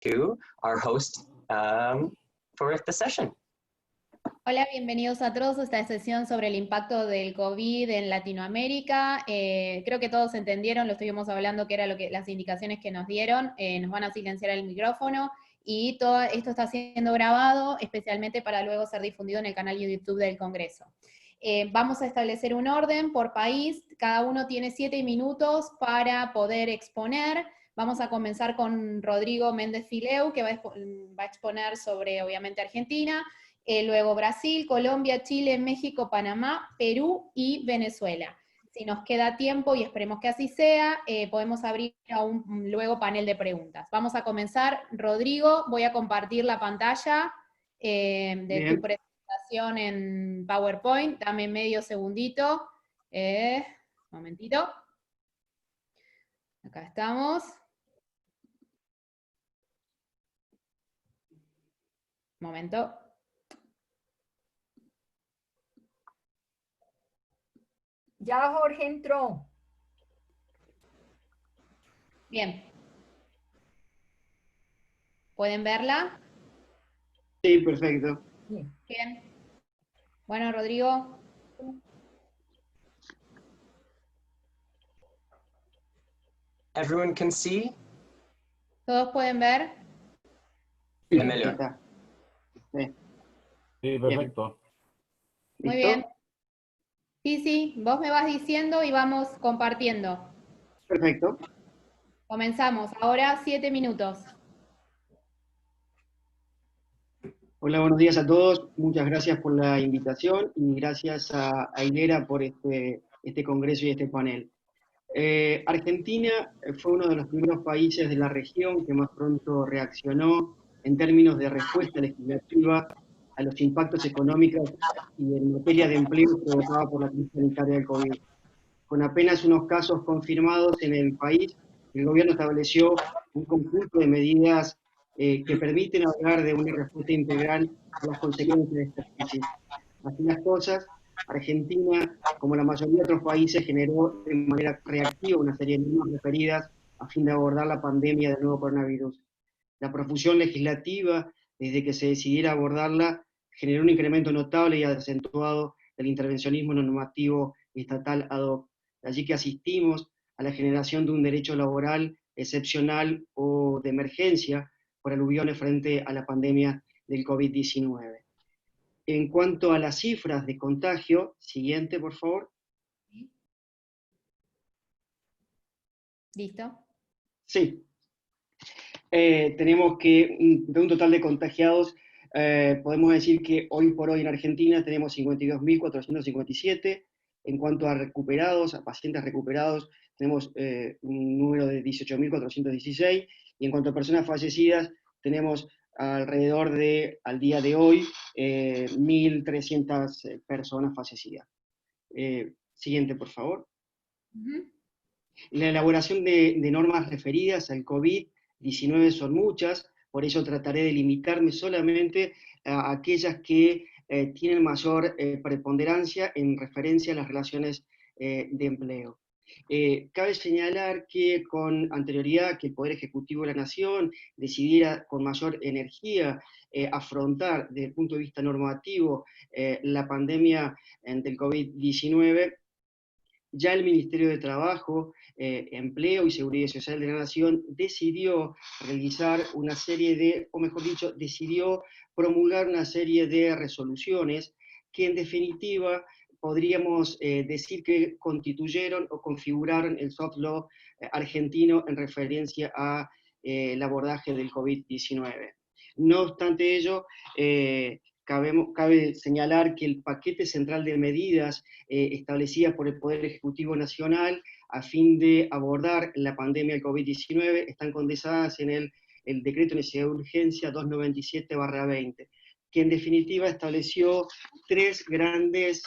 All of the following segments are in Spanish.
to our host for the session. Hola, bienvenidos a todos a esta sesión sobre el impacto del COVID en Latinoamérica. Creo que todos entendieron, lo estuvimos hablando, que era las indicaciones que nos dieron. Nos van a silenciar el micrófono y todo esto está siendo grabado especialmente para luego ser difundido en el canal de YouTube del Congreso. Vamos a establecer un orden por país. Cada uno tiene 7 minutos para poder exponer. Vamos a comenzar con Rodrigo Méndez Fileu, que va a exponer sobre, obviamente, Argentina. Luego Brasil, Colombia, Chile, México, Panamá, Perú y Venezuela. Si nos queda tiempo, y esperemos que así sea, podemos abrir a un luego panel de preguntas. Vamos a comenzar. Rodrigo, voy a compartir la pantalla de tu presentación en PowerPoint. Dame medio segundito. Momentito. Acá estamos. Momento. Ya Jorge entró. Bien. ¿Pueden verla? Sí, perfecto. Bien. Bueno, Rodrigo. Everyone can see? ¿Todos pueden ver? Sí, Emilio. está. Sí. Sí, perfecto. Muy ¿Listo? bien. Sí, vos me vas diciendo y vamos compartiendo. Perfecto. Comenzamos. Ahora 7 minutos. Hola, buenos días a todos. Muchas gracias por la invitación y gracias a Hilera por este congreso y este panel. Argentina fue uno de los primeros países de la región que más pronto reaccionó en términos de respuesta legislativa a los impactos económicos y en materia de empleo provocada por la crisis sanitaria del COVID. Con apenas unos casos confirmados en el país, el gobierno estableció un conjunto de medidas que permiten hablar de una respuesta integral a las consecuencias de esta crisis. Así las cosas, Argentina, como la mayoría de otros países, generó de manera reactiva una serie de normas referidas a fin de abordar la pandemia del nuevo coronavirus. La profusión legislativa, desde que se decidiera abordarla, generó un incremento notable y acentuado del intervencionismo normativo estatal ad hoc. Allí que asistimos a la generación de un derecho laboral excepcional o de emergencia por aluviones frente a la pandemia del COVID-19. En cuanto a las cifras de contagio, siguiente por favor. ¿Listo? Sí. Tenemos que, de un total de contagiados, podemos decir que hoy por hoy en Argentina tenemos 52.457. En cuanto a recuperados, a pacientes recuperados, tenemos un número de 18.416. Y en cuanto a personas fallecidas, tenemos alrededor de, al día de hoy, 1.300 personas fallecidas. Siguiente, por favor. La elaboración de normas referidas al COVID-19 son muchas, por eso trataré de limitarme solamente a aquellas que tienen mayor preponderancia en referencia a las relaciones de empleo. Cabe señalar que con anterioridad que el Poder Ejecutivo de la Nación decidiera con mayor energía afrontar desde el punto de vista normativo la pandemia del COVID-19, ya el Ministerio de Trabajo, Empleo y Seguridad Social de la Nación decidió realizar una serie de, o mejor dicho, decidió promulgar una serie de resoluciones que en definitiva podríamos decir que constituyeron o configuraron el soft law argentino en referencia a el abordaje del COVID-19. No obstante ello, cabe señalar que el paquete central de medidas establecidas por el Poder Ejecutivo Nacional a fin de abordar la pandemia del COVID-19 están condensadas en el Decreto de Necesidad de Urgencia 297/20, que en definitiva estableció 3 grandes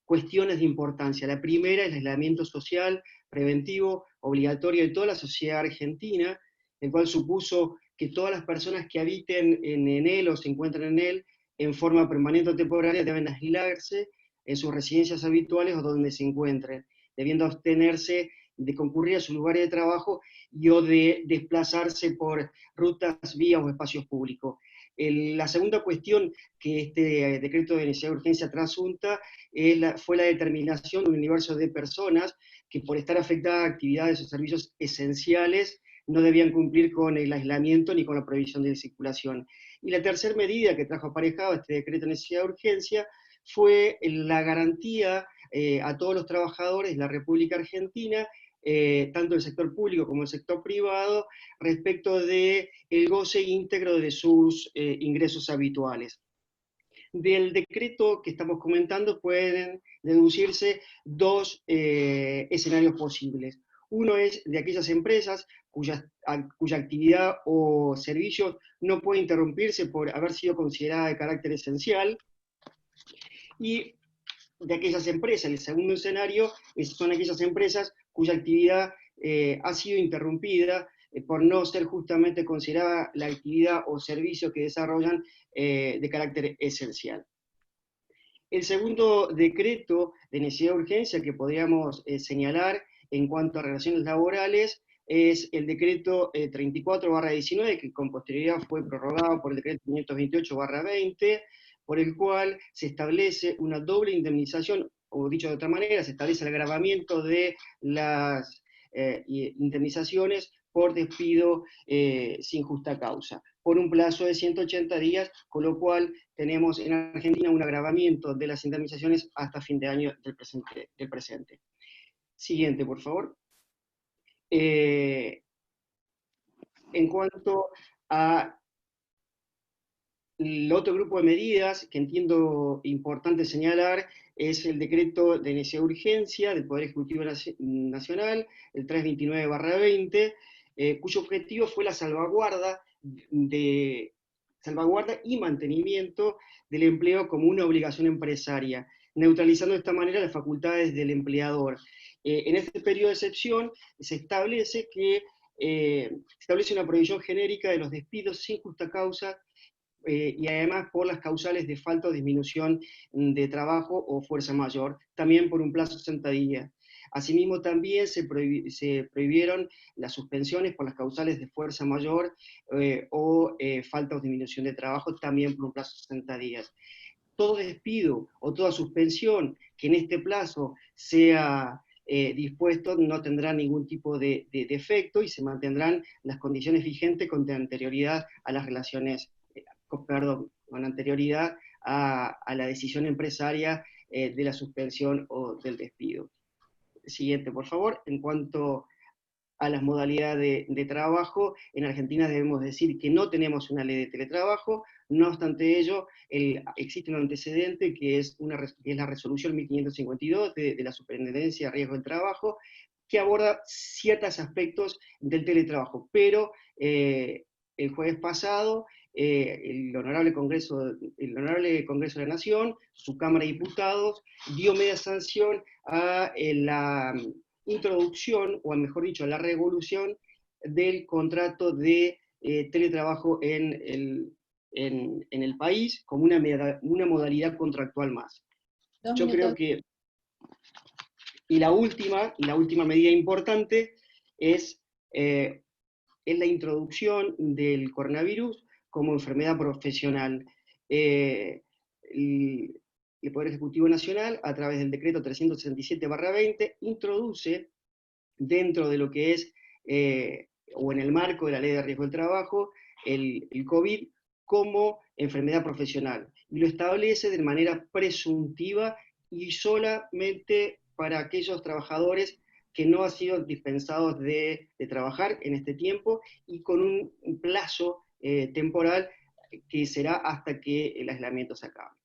cuestiones de importancia. La primera es el aislamiento social preventivo obligatorio de toda la sociedad argentina, el cual supuso que todas las personas que habiten en él o se encuentran en él en forma permanente o temporaria deben aislarse en sus residencias habituales o donde se encuentren, debiendo abstenerse de concurrir a sus lugares de trabajo y o de desplazarse por rutas, vías o espacios públicos. La segunda cuestión que este decreto de necesidad de urgencia trasunta fue la determinación de un universo de personas que por estar afectadas a actividades o servicios esenciales no debían cumplir con el aislamiento ni con la prohibición de circulación. Y la tercera medida que trajo aparejado este decreto de necesidad de urgencia fue la garantía a todos los trabajadores de la República Argentina, tanto el sector público como el sector privado, respecto del goce íntegro de sus ingresos habituales. Del decreto que estamos comentando pueden deducirse dos escenarios posibles. Uno es de aquellas empresas cuya actividad o servicios no puede interrumpirse por haber sido considerada de carácter esencial, y de aquellas empresas, el segundo escenario son aquellas empresas cuya actividad ha sido interrumpida por no ser justamente considerada la actividad o servicio que desarrollan de carácter esencial. El segundo decreto de necesidad de urgencia que podríamos señalar en cuanto a relaciones laborales es el decreto 34/19, que con posterioridad fue prorrogado por el decreto 528/20, por el cual se establece una doble indemnización, o dicho de otra manera, se establece el agravamiento de las indemnizaciones por despido sin justa causa, por un plazo de 180 días, con lo cual tenemos en Argentina un agravamiento de las indemnizaciones hasta fin de año del presente. Siguiente, por favor. En cuanto a el otro grupo de medidas que entiendo importante señalar es el decreto de necesidad de urgencia del Poder Ejecutivo Nacional, el 329/20, cuyo objetivo fue la salvaguarda y mantenimiento del empleo como una obligación empresaria, neutralizando de esta manera las facultades del empleador. En este periodo de excepción se establece una prohibición genérica de los despidos sin justa causa, y además por las causales de falta o disminución de trabajo o fuerza mayor, también por un plazo de 60 días. Asimismo, también se prohibieron las suspensiones por las causales de fuerza mayor o falta o disminución de trabajo, también por un plazo de 60 días. Todo despido o toda suspensión que en este plazo sea dispuesto no tendrá ningún tipo de efecto y se mantendrán las condiciones vigentes con anterioridad a las relaciones, con anterioridad a la decisión empresaria de la suspensión o del despido. Siguiente, por favor. En cuanto a las modalidades de trabajo, en Argentina debemos decir que no tenemos una ley de teletrabajo, no obstante ello, existe un antecedente que es la resolución 1552 de la Superintendencia de Riesgo del Trabajo, que aborda ciertos aspectos del teletrabajo, pero el jueves pasado el Honorable Congreso de la Nación, su Cámara de Diputados, dio media sanción a la introducción, o mejor dicho, a la revolución del contrato de teletrabajo en el país como una modalidad contractual más. Yo creo que... Y la última medida importante es la introducción del coronavirus como enfermedad profesional. El Poder Ejecutivo Nacional, a través del decreto 367/20, introduce dentro de lo que es, o en el marco de la Ley de Riesgo del Trabajo, el COVID como enfermedad profesional, y lo establece de manera presuntiva y solamente para aquellos trabajadores que no han sido dispensados de trabajar en este tiempo, y con un plazo temporal que será hasta que el aislamiento se acabe.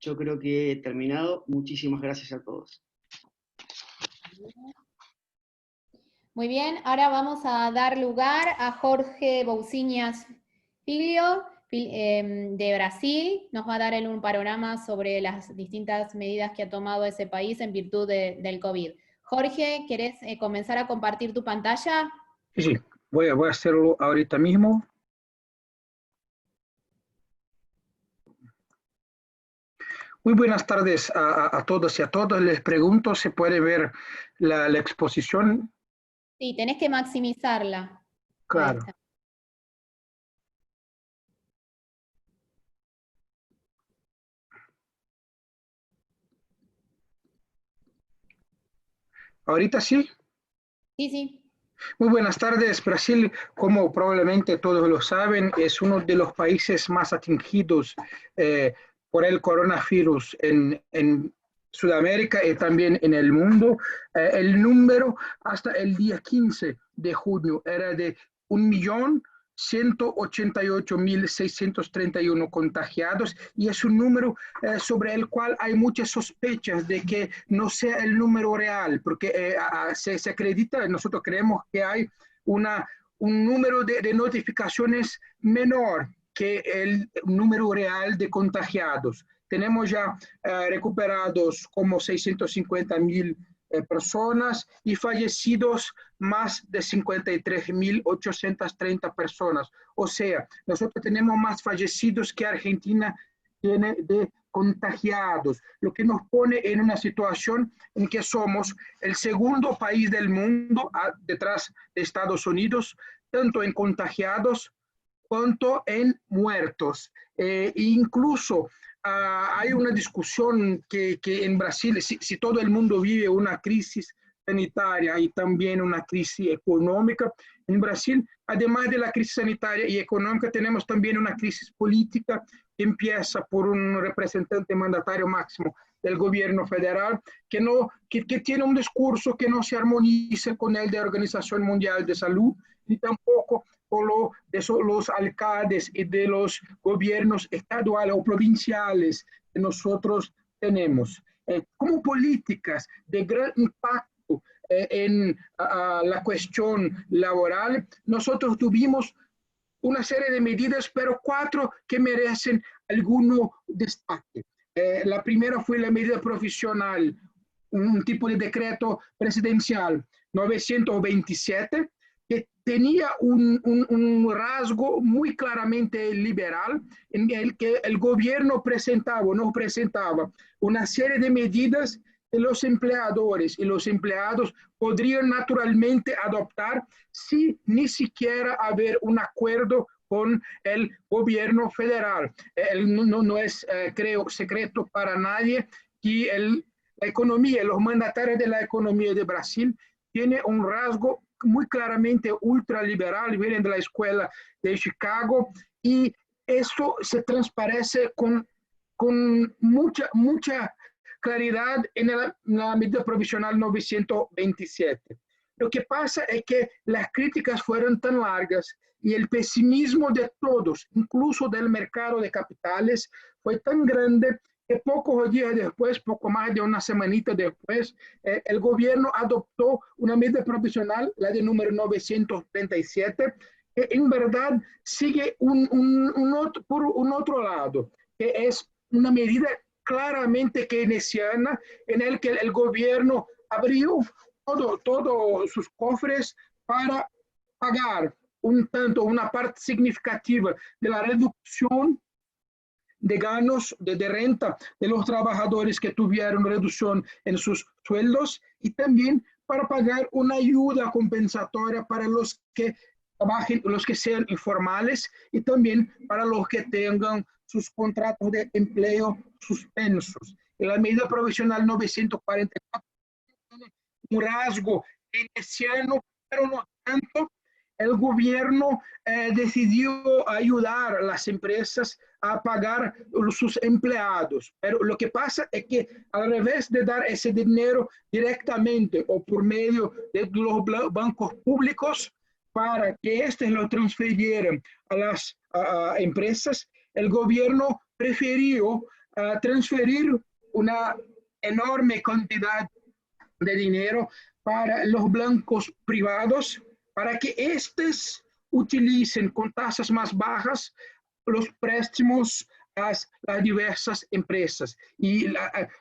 Yo creo que he terminado. Muchísimas gracias a todos. Muy bien, ahora vamos a dar lugar a Jorge Bouciñas Filho, de Brasil. Nos va a dar un panorama sobre las distintas medidas que ha tomado ese país en virtud del COVID. Jorge, ¿querés comenzar a compartir tu pantalla? Sí, voy a hacerlo ahorita mismo. Muy buenas tardes a todos y a todas. Les pregunto si puede ver la exposición. Sí, tenés que maximizarla. Claro. Ahí está. Ahorita sí. Sí, sí. Muy buenas tardes. Brasil, como probablemente todos lo saben, es uno de los países más atingidos por el coronavirus en Sudamérica y también en el mundo. El número hasta el día 15 de junio era de 1.188.631 contagiados y es un número sobre el cual hay muchas sospechas de que no sea el número real, porque se acredita, nosotros creemos que hay un número de notificaciones menor que el número real de contagiados. Tenemos ya recuperados como 650.000 personas y fallecidos más de 53.830 personas. O sea, nosotros tenemos más fallecidos que Argentina tiene de contagiados, lo que nos pone en una situación en que somos el segundo país del mundo detrás de Estados Unidos, tanto en contagiados cuanto en muertos. Incluso hay una discusión que en Brasil, si todo el mundo vive una crisis sanitaria y también una crisis económica, en Brasil, además de la crisis sanitaria y económica, tenemos también una crisis política que empieza por un representante mandatario máximo del gobierno federal que tiene un discurso que no se armoniza con el de la Organización Mundial de Salud ni tampoco con los alcaldes y de los gobiernos estaduales o provinciales que nosotros tenemos. Como políticas de gran impacto en la cuestión laboral, nosotros tuvimos una serie de medidas, pero 4 que merecen alguno destaque. La primera fue la medida provisional, un tipo de decreto presidencial 927, que tenía un rasgo muy claramente liberal, en el que el gobierno nos presentaba una serie de medidas que los empleadores y los empleados podrían naturalmente adoptar sin ni siquiera haber un acuerdo con el gobierno federal. No es, creo, secreto para nadie que la economía, los mandatarios de la economía de Brasil tiene un rasgo muy claramente ultraliberal, vienen de la escuela de Chicago, y esto se transparece con mucha claridad en la medida provisional 927. Lo que pasa es que las críticas fueron tan largas y el pesimismo de todos, incluso del mercado de capitales, fue tan grande que pocos días después, poco más de una semanita después, el gobierno adoptó una medida provisional, la de número 937, que en verdad sigue por un otro lado, que es una medida claramente keynesiana en el que el gobierno abrió todos sus cofres para pagar una parte significativa de la reducción de ganos de renta de los trabajadores que tuvieron reducción en sus sueldos y también para pagar una ayuda compensatoria para los que trabajen, los que sean informales y también para los que tengan sus contratos de empleo suspensos. En la medida provisional 944 tiene un rasgo keynesiano, pero no tanto. El gobierno decidió ayudar a las empresas a pagar sus empleados, pero lo que pasa es que al revés de dar ese dinero directamente o por medio de los bancos públicos para que estos lo transfirieran a las empresas, el gobierno prefirió transferir una enorme cantidad de dinero para los bancos privados, para que estos utilicen con tasas más bajas los préstamos a las diversas empresas. Y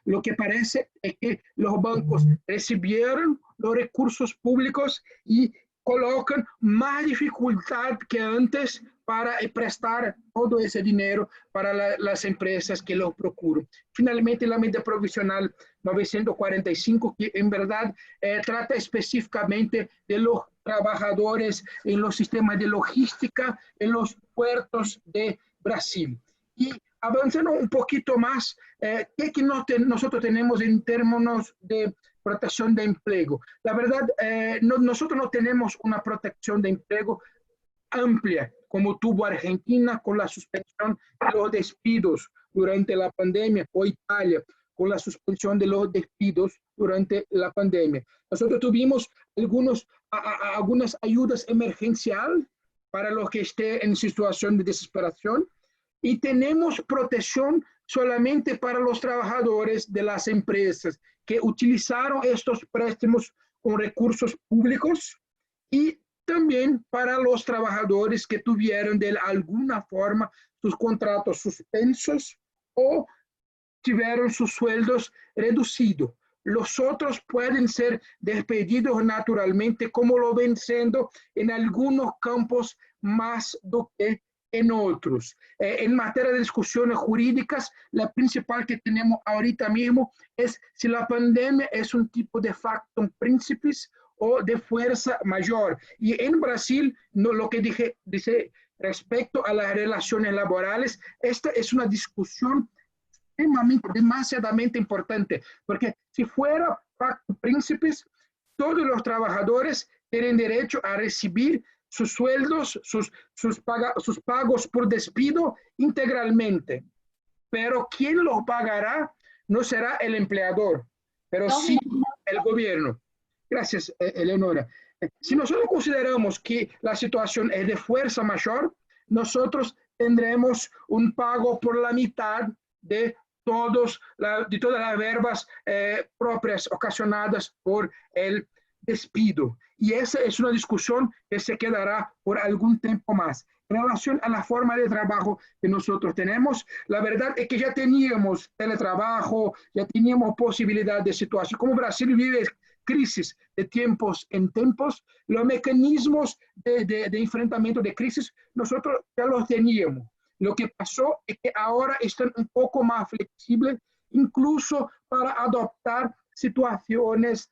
lo que parece es que los bancos recibieron los recursos públicos y colocan más dificultad que antes para prestar todo ese dinero para las empresas que lo procuran. Finalmente, la medida provisional 945, que en verdad trata específicamente de los trabajadores en los sistemas de logística, en los puertos de Brasil. Y avanzando un poquito más, ¿qué es que nosotros tenemos en términos de protección de empleo? La verdad, nosotros no tenemos una protección de empleo amplia como tuvo Argentina con la suspensión de los despidos durante la pandemia, o Italia con la suspensión de los despidos durante la pandemia. Nosotros tuvimos algunas ayudas emergenciales para los que estén en situación de desesperación, y tenemos protección solamente para los trabajadores de las empresas que utilizaron estos préstamos con recursos públicos, y también para los trabajadores que tuvieron de alguna forma sus contratos suspensos o tuvieron sus sueldos reducidos. Los otros pueden ser despedidos naturalmente, como lo ven siendo en algunos campos más do que en otros. En materia de discusiones jurídicas, la principal que tenemos ahorita mismo es si la pandemia es un tipo de factum principis o de fuerza mayor. Y en Brasil, lo que dice respecto a las relaciones laborales, esta es una discusión demasiadamente importante, porque si fuera factum principis, todos los trabajadores tienen derecho a recibir sus sueldos, sus pagos por despido integralmente. Pero quien los pagará no será el empleador, pero sí el gobierno. Gracias, Eleonora. Si nosotros consideramos que la situación es de fuerza mayor, nosotros tendremos un pago por la mitad de todas las verbas propias ocasionadas por el despido. Y esa es una discusión que se quedará por algún tiempo más. En relación a la forma de trabajo que nosotros tenemos, la verdad es que ya teníamos teletrabajo, ya teníamos posibilidad de situación. Como Brasil vive crisis de tiempos en tiempos, los mecanismos de enfrentamiento de crisis nosotros ya los teníamos. Lo que pasó es que ahora están un poco más flexibles, incluso para adoptar situaciones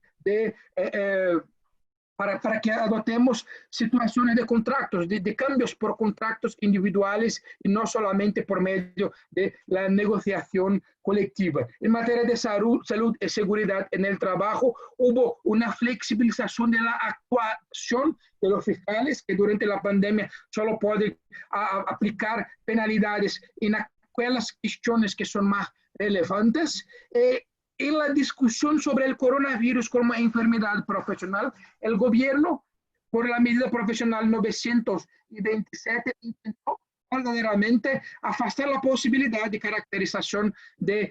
para que adoptemos situaciones de contratos, de cambios por contratos individuales y no solamente por medio de la negociación colectiva. En materia de salud y seguridad en el trabajo, hubo una flexibilización de la actuación de los fiscales, que durante la pandemia solo pueden aplicar penalidades en aquellas cuestiones que son más relevantes. En la discusión sobre el coronavirus como enfermedad profesional, el gobierno, por la medida profesional 927, intentó verdaderamente afastar la posibilidad de caracterización de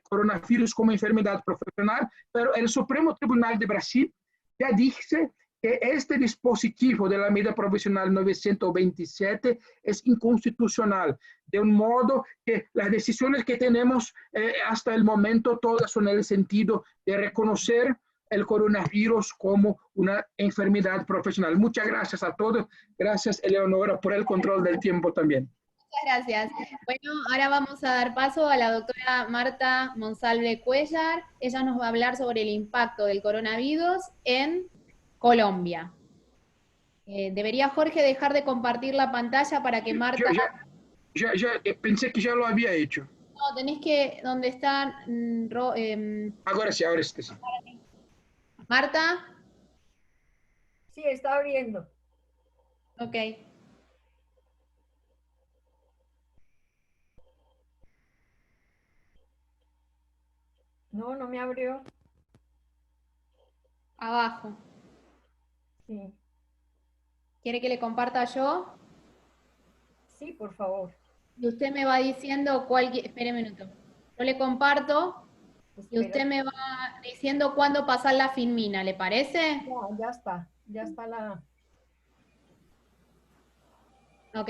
coronavirus como enfermedad profesional, pero el Supremo Tribunal de Brasil ya dice que este dispositivo de la medida provisional 927 es inconstitucional, de un modo que las decisiones que tenemos hasta el momento todas son en el sentido de reconocer el coronavirus como una enfermedad profesional. Muchas gracias a todos. Gracias, Eleonora, por el control del tiempo también. Muchas gracias. Bueno, ahora vamos a dar paso a la doctora Marta Monsalve Cuellar. Ella nos va a hablar sobre el impacto del coronavirus en Colombia. Debería Jorge dejar de compartir la pantalla para que Marta... Ya pensé que ya lo había hecho. No, tenés que, donde está... Ahora sí, ahora sí. Marta. Sí, está abriendo. Ok. No, no me abrió. Abajo. Sí. ¿Quiere que le comparta yo? Sí, por favor. Y usted me va diciendo cuál... Espere un minuto. Yo le comparto y usted me va diciendo cuándo pasar la filmina, ¿le parece? Ya está. Ya está la... Ok.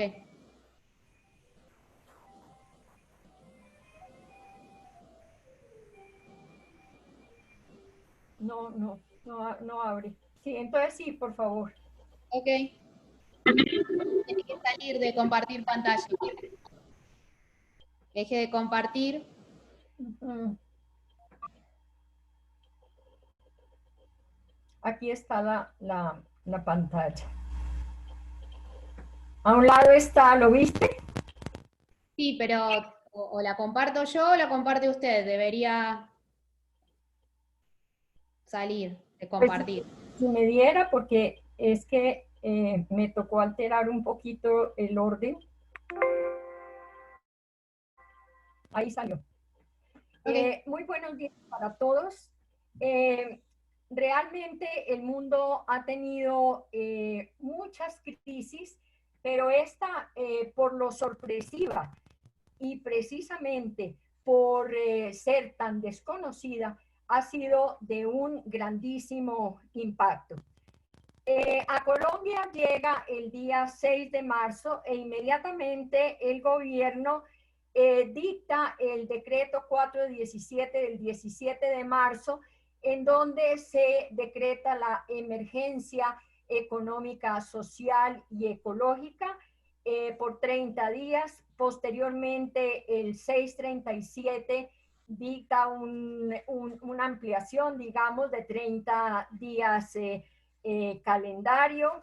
No abre. Sí, entonces sí, por favor. Ok. Tiene que salir de compartir pantalla. Deje de compartir. Aquí está la pantalla. A un lado está, ¿lo viste? Sí, pero o la comparto yo o la comparte usted. Debería salir de compartir. Si me diera, porque es que me tocó alterar un poquito el orden. Ahí salió. Okay. Muy buenos días para todos. Realmente el mundo ha tenido muchas crisis, pero esta, por lo sorpresiva y precisamente por ser tan desconocida, ha sido de un grandísimo impacto. A Colombia llega el día 6 de marzo e inmediatamente el gobierno dicta el decreto 417 del 17 de marzo, en donde se decreta la emergencia económica, social y ecológica por 30 días. Posteriormente, el 637 dicta una ampliación, digamos, de 30 días calendario.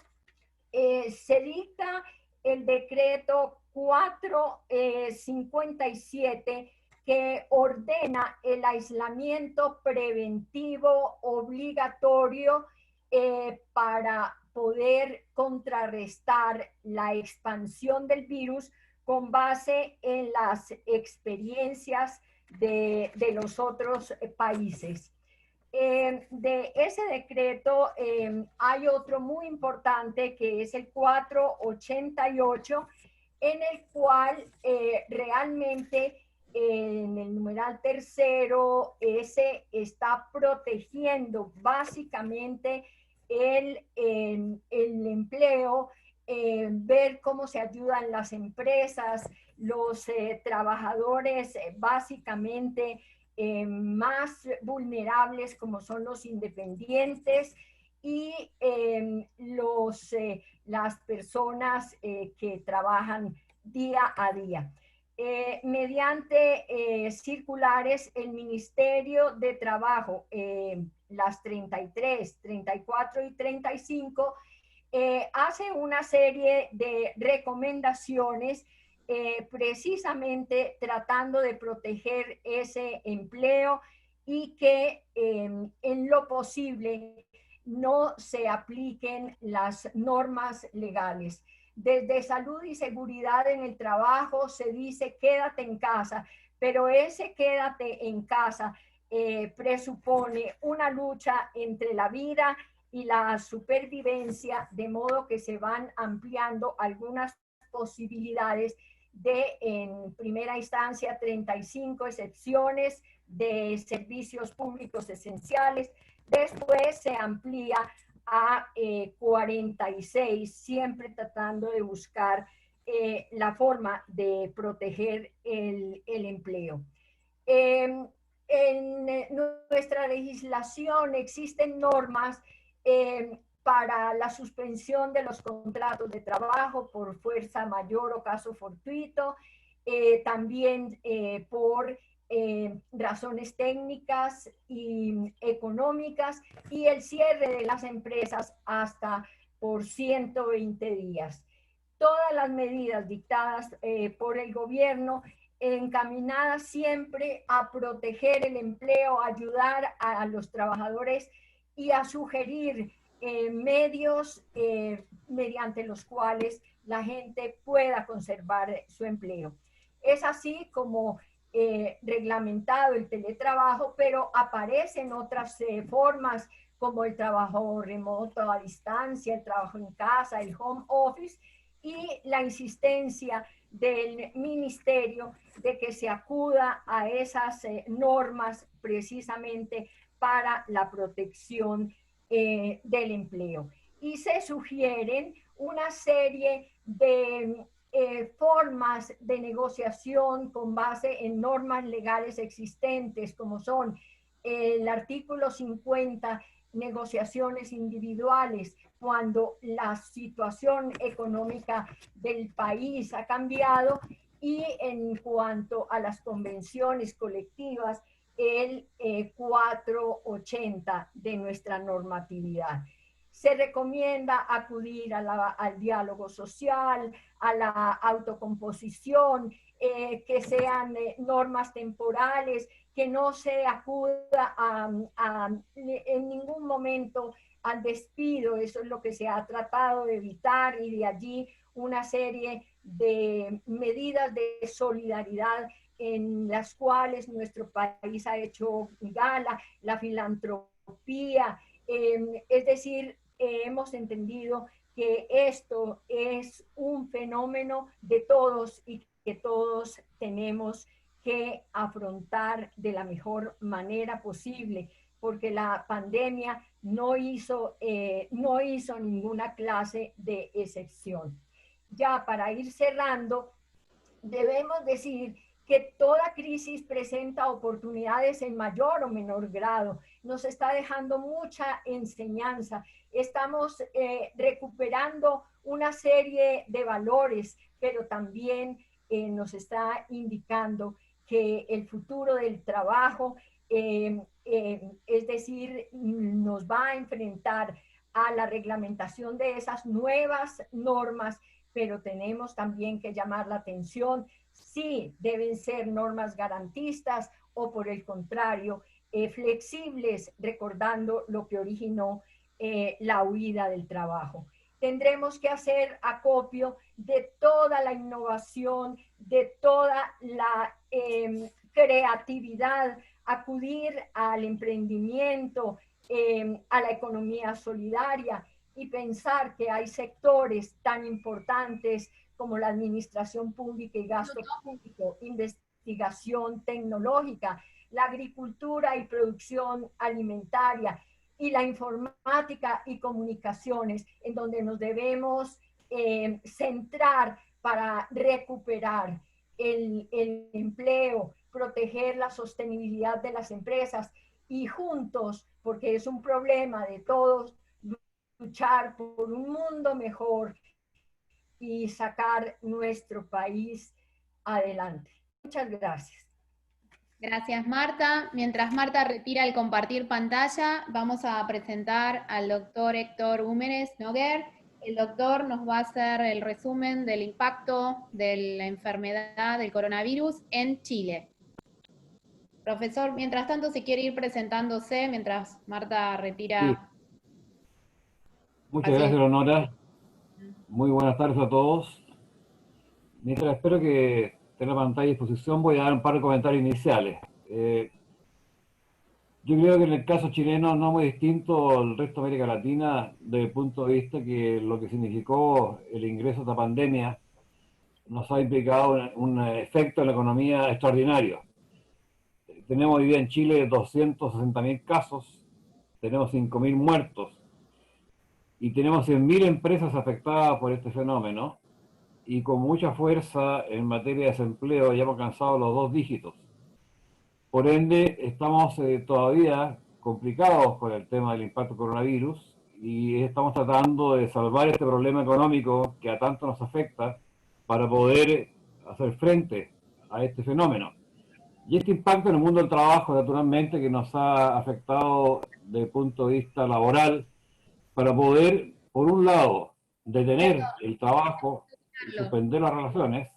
Se dicta el decreto 457 que ordena el aislamiento preventivo obligatorio para poder contrarrestar la expansión del virus con base en las experiencias de los otros países. De ese decreto hay otro muy importante que es el 488, en el cual realmente en el numeral tercero ese está protegiendo básicamente el empleo, ver cómo se ayudan las empresas, los trabajadores básicamente más vulnerables como son los independientes y las personas que trabajan día a día. Mediante circulares, el Ministerio de Trabajo, las 33, 34 y 35, hace una serie de recomendaciones precisamente tratando de proteger ese empleo y que en lo posible no se apliquen las normas legales. Desde salud y seguridad en el trabajo se dice quédate en casa, pero ese quédate en casa presupone una lucha entre la vida y la supervivencia, de modo que se van ampliando algunas posibilidades de, en primera instancia, 35 excepciones de servicios públicos esenciales. Después se amplía a 46, siempre tratando de buscar la forma de proteger el empleo. En nuestra legislación existen normas para la suspensión de los contratos de trabajo por fuerza mayor o caso fortuito, también por razones técnicas y económicas, y el cierre de las empresas hasta por 120 días. Todas las medidas dictadas por el gobierno encaminadas siempre a proteger el empleo, a ayudar a los trabajadores y a sugerir medios mediante los cuales la gente pueda conservar su empleo. Es así como reglamentado el teletrabajo, pero aparecen otras formas como el trabajo remoto a distancia, el trabajo en casa, el home office, y la insistencia del ministerio de que se acuda a esas normas precisamente para la protección del empleo. Y se sugieren una serie de formas de negociación con base en normas legales existentes, como son el artículo 50 negociaciones individuales, cuando la situación económica del país ha cambiado, y en cuanto a las convenciones colectivas, el 480 de nuestra normatividad. Se recomienda acudir al diálogo social, a la autocomposición, que sean normas temporales, que no se acuda en ningún momento al despido. Eso es lo que se ha tratado de evitar, y de allí una serie de medidas de solidaridad en las cuales nuestro país ha hecho gala, la filantropía, es decir, hemos entendido que esto es un fenómeno de todos y que todos tenemos que afrontar de la mejor manera posible, porque la pandemia no hizo ninguna clase de excepción. Ya para ir cerrando, debemos decir que toda crisis presenta oportunidades en mayor o menor grado. Nos está dejando mucha enseñanza. Estamos recuperando una serie de valores, pero también nos está indicando que el futuro del trabajo, es decir, nos va a enfrentar a la reglamentación de esas nuevas normas, pero tenemos también que llamar la atención si deben ser normas garantistas o, por el contrario, flexibles, recordando lo que originó la huida del trabajo. Tendremos que hacer acopio de toda la innovación, de toda la creatividad, acudir al emprendimiento, a la economía solidaria, y pensar que hay sectores tan importantes como la administración pública y gasto público, investigación tecnológica, la agricultura y producción alimentaria, y la informática y comunicaciones, en donde nos debemos centrar para recuperar el empleo, proteger la sostenibilidad de las empresas, y juntos, porque es un problema de todos, luchar por un mundo mejor y sacar nuestro país adelante. Muchas gracias. Gracias, Marta. Mientras Marta retira el compartir pantalla, vamos a presentar al doctor Héctor Húmenes Noguer. El doctor nos va a hacer el resumen del impacto de la enfermedad del coronavirus en Chile. Profesor, mientras tanto, si quiere ir presentándose, mientras Marta retira... Sí. Muchas gracias, Leonora. Muy buenas tardes a todos. Mientras espero que tenga la pantalla a disposición, voy a dar un par de comentarios iniciales. Yo creo que en el caso chileno no muy distinto al resto de América Latina, desde el punto de vista que lo que significó el ingreso de esta pandemia nos ha implicado un efecto en la economía extraordinario. Tenemos hoy día en Chile 260.000 casos, tenemos 5.000 muertos, y tenemos 100.000 empresas afectadas por este fenómeno, y con mucha fuerza en materia de desempleo ya hemos alcanzado los 2 dígitos. Por ende, estamos todavía complicados con el tema del impacto del coronavirus, y estamos tratando de salvar este problema económico que a tanto nos afecta para poder hacer frente a este fenómeno. Y este impacto en el mundo del trabajo, naturalmente, que nos ha afectado desde el punto de vista laboral, para poder, por un lado, detener el trabajo y suspender las relaciones,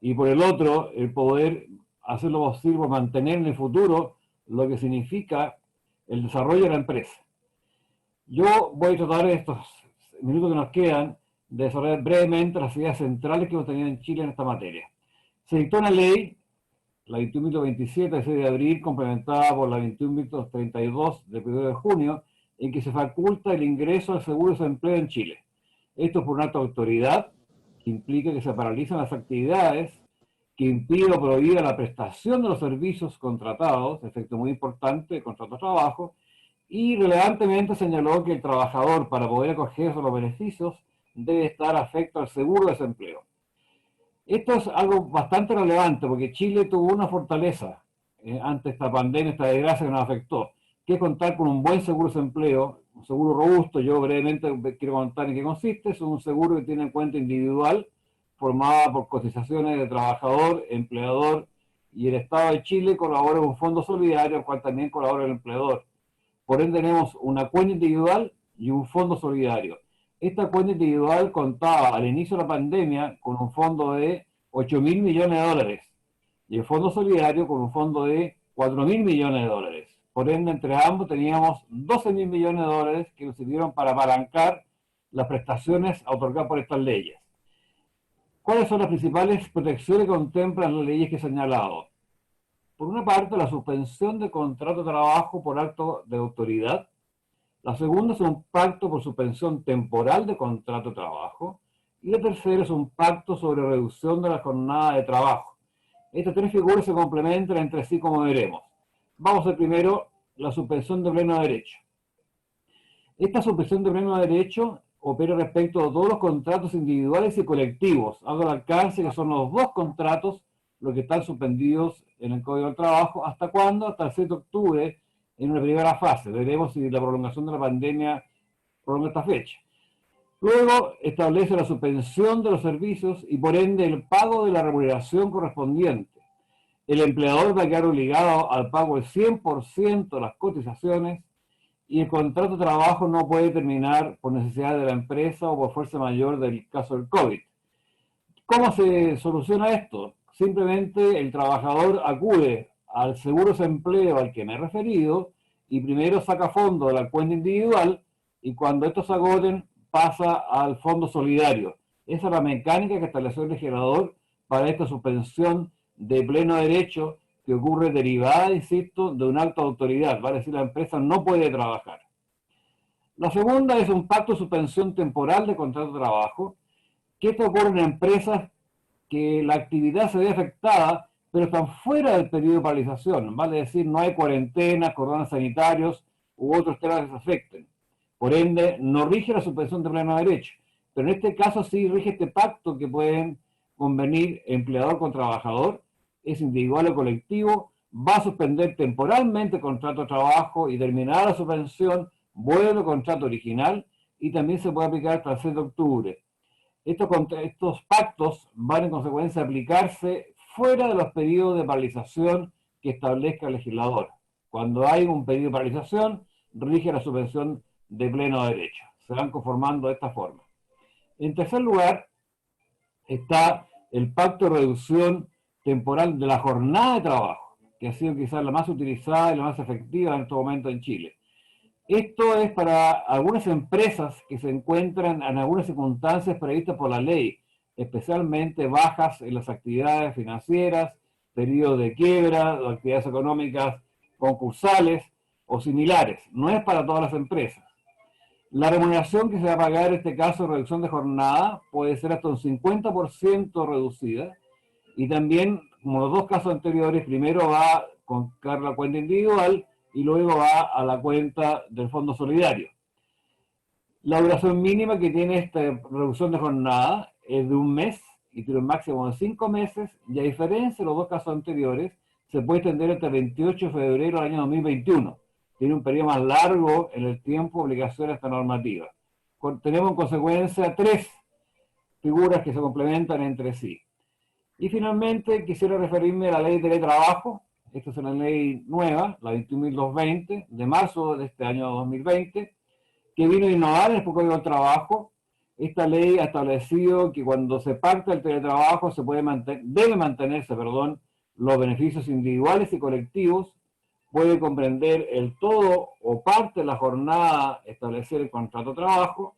y por el otro, el poder hacer lo posible por mantener en el futuro lo que significa el desarrollo de la empresa. Yo voy a tratar estos minutos que nos quedan de desarrollar brevemente las ideas centrales que hemos tenido en Chile en esta materia. Se dictó una ley, la 21.27 de 6 de abril, complementada por la 21.32 del 1 de junio, en que se faculta el ingreso al seguro de desempleo en Chile. Esto por un acto de autoridad que implica que se paralizan las actividades, que impide o prohíbe la prestación de los servicios contratados, efecto muy importante de contrato de trabajo, y relevantemente señaló que el trabajador, para poder acogerse a los beneficios, debe estar afecto al seguro de desempleo. Esto es algo bastante relevante porque Chile tuvo una fortaleza ante esta pandemia, esta desgracia que nos afectó. que es contar con un buen seguro de desempleo, un seguro robusto. Yo brevemente quiero contar en qué consiste. Es un seguro que tiene cuenta individual, formada por cotizaciones de trabajador, empleador, y el Estado de Chile colabora con un fondo solidario, al cual también colabora el empleador. Por ende tenemos una cuenta individual y un fondo solidario. Esta cuenta individual contaba al inicio de la pandemia con un fondo de 8.000 millones de dólares y el fondo solidario con un fondo de 4.000 millones de dólares. Por ende, entre ambos teníamos 12.000 millones de dólares que nos sirvieron para apalancar las prestaciones otorgadas por estas leyes. ¿Cuáles son las principales protecciones que contemplan las leyes que he señalado? Por una parte, la suspensión de contrato de trabajo por acto de autoridad. La segunda es un pacto por suspensión temporal de contrato de trabajo. Y la tercera es un pacto sobre reducción de la jornada de trabajo. Estas tres figuras se complementan entre sí, como veremos. Vamos a ver primero la suspensión de pleno derecho. Esta suspensión de pleno derecho opera respecto a todos los contratos individuales y colectivos. Hago el alcance que son los dos contratos los que están suspendidos en el Código del Trabajo. ¿Hasta cuándo? Hasta el 7 de octubre, en una primera fase. Veremos si la prolongación de la pandemia prolonga esta fecha. Luego establece la suspensión de los servicios y por ende el pago de la remuneración correspondiente. El empleador va a quedar obligado al pago del 100% de las cotizaciones y el contrato de trabajo no puede terminar por necesidad de la empresa o por fuerza mayor del caso del COVID. ¿Cómo se soluciona esto? Simplemente el trabajador acude al seguro de desempleo al que me he referido y primero saca fondos de la cuenta individual y cuando estos se agoten pasa al fondo solidario. Esa es la mecánica que estableció el legislador para esta suspensión de pleno derecho que ocurre derivada, insisto, de un acto de autoridad, vale decir, la empresa no puede trabajar. La segunda es un pacto de suspensión temporal de contrato de trabajo, que esto ocurre en empresas que la actividad se ve afectada, pero están fuera del periodo de paralización, vale decir, no hay cuarentena, cordones sanitarios u otros temas que se afecten. Por ende, no rige la suspensión de pleno derecho, pero en este caso sí rige este pacto que pueden convenir empleador con trabajador, es individual o colectivo, va a suspender temporalmente el contrato de trabajo y terminada la suspensión, vuelve al contrato original y también se puede aplicar hasta el 6 de octubre. Estos pactos van en consecuencia a aplicarse fuera de los periodos de paralización que establezca el legislador. Cuando hay un periodo de paralización, rige la suspensión de pleno derecho. Se van conformando de esta forma. En tercer lugar, está el pacto de reducción temporal de la jornada de trabajo, que ha sido quizás la más utilizada y la más efectiva en este momento en Chile. Esto es para algunas empresas que se encuentran en algunas circunstancias previstas por la ley, especialmente bajas en las actividades financieras, periodos de quiebra, o actividades económicas concursales o similares. No es para todas las empresas. La remuneración que se va a pagar en este caso de reducción de jornada puede ser hasta un 50% reducida y también, como los dos casos anteriores, primero va con la cuenta individual y luego va a la cuenta del fondo solidario. La duración mínima que tiene esta reducción de jornada es de 1 mes y tiene un máximo de 5 meses y a diferencia de los dos casos anteriores, se puede extender hasta el 28 de febrero del año 2021. Tiene un periodo más largo en el tiempo de obligación a esta normativa. Tenemos en consecuencia 3 figuras que se complementan entre sí. Y finalmente quisiera referirme a la ley de teletrabajo. Esta es una ley nueva, la 21.220, de marzo de este año 2020, que vino a innovar en el Código del Trabajo. Esta ley ha establecido que cuando se pacta el teletrabajo debe mantenerse los beneficios individuales y colectivos, puede comprender el todo o parte de la jornada establecer el contrato de trabajo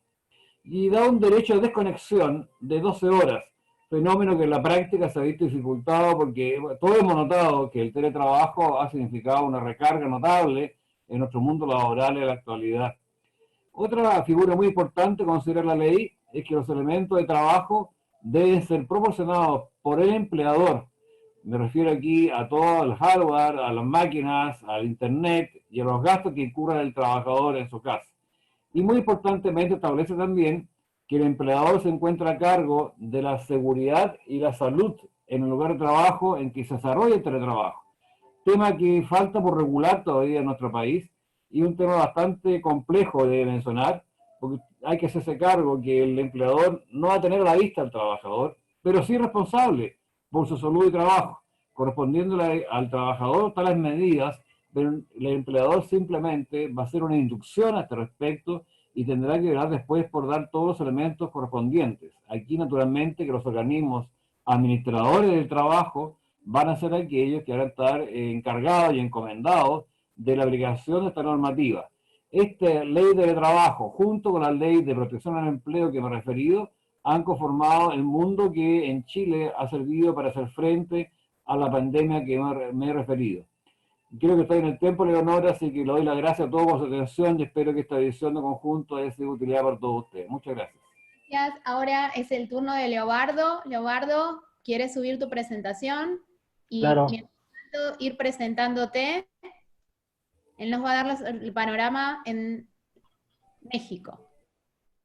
y da un derecho de desconexión de 12 horas, fenómeno que en la práctica se ha visto dificultado porque todos hemos notado que el teletrabajo ha significado una recarga notable en nuestro mundo laboral en la actualidad. Otra figura muy importante a considerar la ley es que los elementos de trabajo deben ser proporcionados por el empleador. Me refiero aquí a todo el hardware, a las máquinas, al internet y a los gastos que incurra el trabajador en su casa. Y muy importantemente establece también que el empleador se encuentra a cargo de la seguridad y la salud en el lugar de trabajo en que se desarrolla el teletrabajo. Tema que falta por regular todavía en nuestro país y un tema bastante complejo de mencionar, porque hay que hacerse cargo que el empleador no va a tener a la vista al trabajador, pero sí responsable por su salud y trabajo, correspondiéndole al trabajador tales medidas, pero el empleador simplemente va a hacer una inducción a este respecto y tendrá que velar después por dar todos los elementos correspondientes. Aquí, naturalmente, que los organismos administradores del trabajo van a ser aquellos que van a estar encargados y encomendados de la aplicación de esta normativa. Esta ley de trabajo, junto con la ley de protección al empleo que me he referido, han conformado el mundo que en Chile ha servido para hacer frente a la pandemia que me he referido. Creo que estoy en el tiempo, Leonora, así que le doy las gracias a todos por su atención y espero que esta edición de conjunto haya sido de utilidad para todos ustedes. Muchas gracias. Gracias. Ahora es el turno de Leobardo. Leobardo, ¿quieres subir tu presentación? Y Claro. mientras tanto, ir presentándote. Él nos va a dar el panorama en México.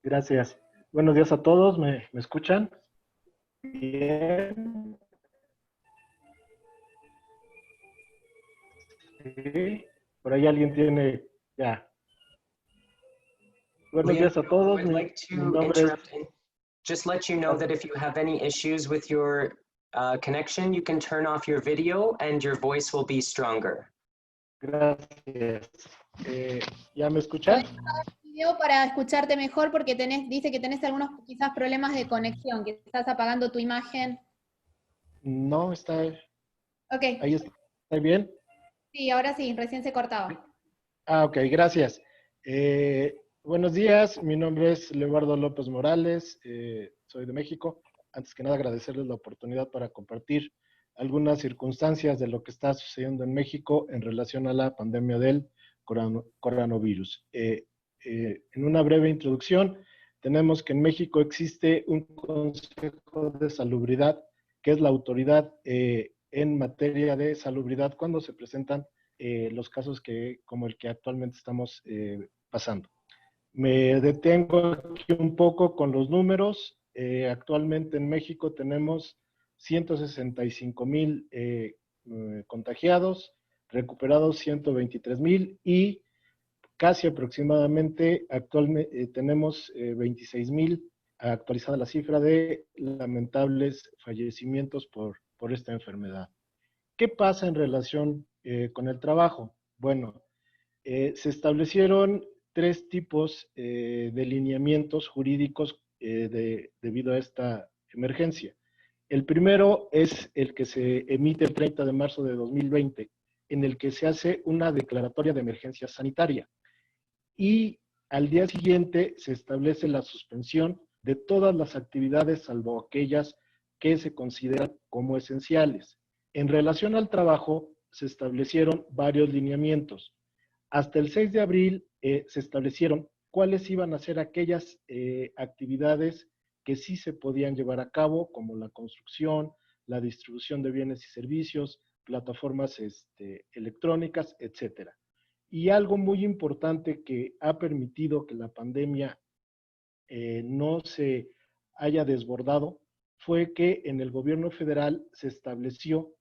Gracias. Buenos días a todos. ¿Me escuchan? Bien. Sí. Por ahí alguien tiene ya. Buenos días a todos. I'd like to interrupt and just let you know that if you have any issues with your connection, you can turn off your video and your voice will be stronger. Gracias. ¿Ya me escuchan? Video para escucharte mejor porque dice que tenés algunos quizás problemas de conexión, que estás apagando tu imagen. No, está. Ok. Ahí está. ¿Está bien? Sí, ahora sí, recién se cortaba. Ah, ok, gracias. Buenos días, mi nombre es Leobardo López Morales, soy de México. Antes que nada agradecerles la oportunidad para compartir algunas circunstancias de lo que está sucediendo en México en relación a la pandemia del coronavirus. En una breve introducción, tenemos que en México existe un Consejo de Salubridad, que es la autoridad en materia de salubridad cuando se presentan los casos como el que actualmente estamos pasando. Me detengo aquí un poco con los números. Actualmente en México tenemos 165,000 contagiados, recuperados 123,000 y casi aproximadamente actualmente tenemos 26,000, actualizada la cifra de lamentables fallecimientos por esta enfermedad. ¿Qué pasa en relación con el trabajo? Bueno, se establecieron 3 tipos de lineamientos jurídicos debido a esta emergencia. El primero es el que se emite el 30 de marzo de 2020, en el que se hace una declaratoria de emergencia sanitaria. Y al día siguiente se establece la suspensión de todas las actividades, salvo aquellas que se consideran como esenciales. En relación al trabajo, se establecieron varios lineamientos. Hasta el 6 de abril se establecieron cuáles iban a ser aquellas actividades que sí se podían llevar a cabo, como la construcción, la distribución de bienes y servicios, plataformas electrónicas, etc. Y algo muy importante que ha permitido que la pandemia no se haya desbordado fue que en el gobierno federal se estableció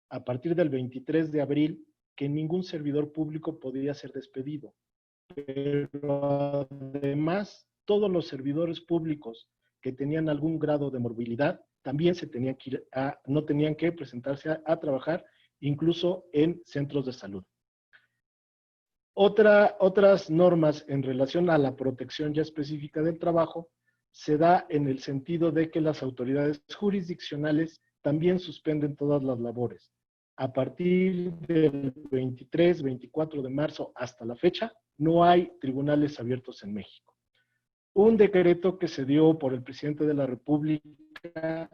a partir del 23 de abril que ningún servidor público podía ser despedido. Pero además, todos los servidores públicos que tenían algún grado de morbilidad también se tenían que ir no tenían que presentarse a trabajar, incluso en centros de salud. Otras normas en relación a la protección ya específica del trabajo se da en el sentido de que las autoridades jurisdiccionales también suspenden todas las labores. A partir del 23, 24 de marzo hasta la fecha, no hay tribunales abiertos en México. Un decreto que se dio por el presidente de la República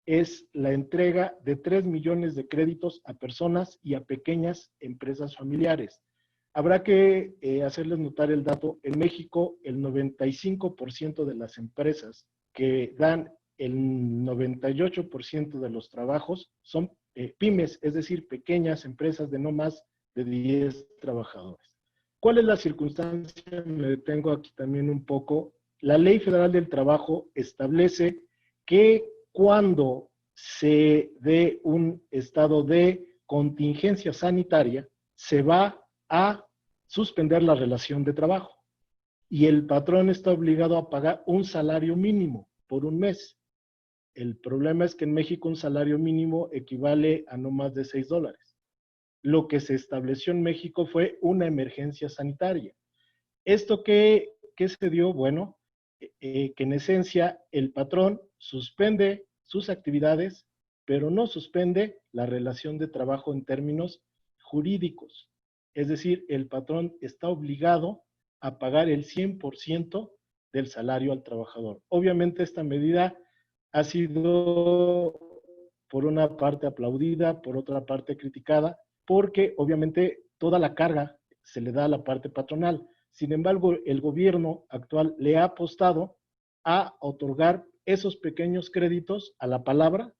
es la entrega de 3 millones de créditos a personas y a pequeñas empresas familiares. Habrá que hacerles notar el dato, en México el 95% de las empresas que dan el 98% de los trabajos son pymes, es decir, pequeñas empresas de no más de 10 trabajadores. ¿Cuál es la circunstancia? Me detengo aquí también un poco. La Ley Federal del Trabajo establece que cuando se dé un estado de contingencia sanitaria, se va a suspender la relación de trabajo. Y el patrón está obligado a pagar un salario mínimo por un mes. El problema es que en México un salario mínimo equivale a no más de $6. Lo que se estableció en México fue una emergencia sanitaria. ¿Esto qué se dio? Bueno, que en esencia el patrón suspende sus actividades, pero no suspende la relación de trabajo en términos jurídicos. Es decir, el patrón está obligado a pagar el 100% del salario al trabajador. Obviamente esta medida ha sido por una parte aplaudida, por otra parte criticada, porque obviamente toda la carga se le da a la parte patronal. Sin embargo, el gobierno actual le ha apostado a otorgar esos pequeños créditos a la palabra,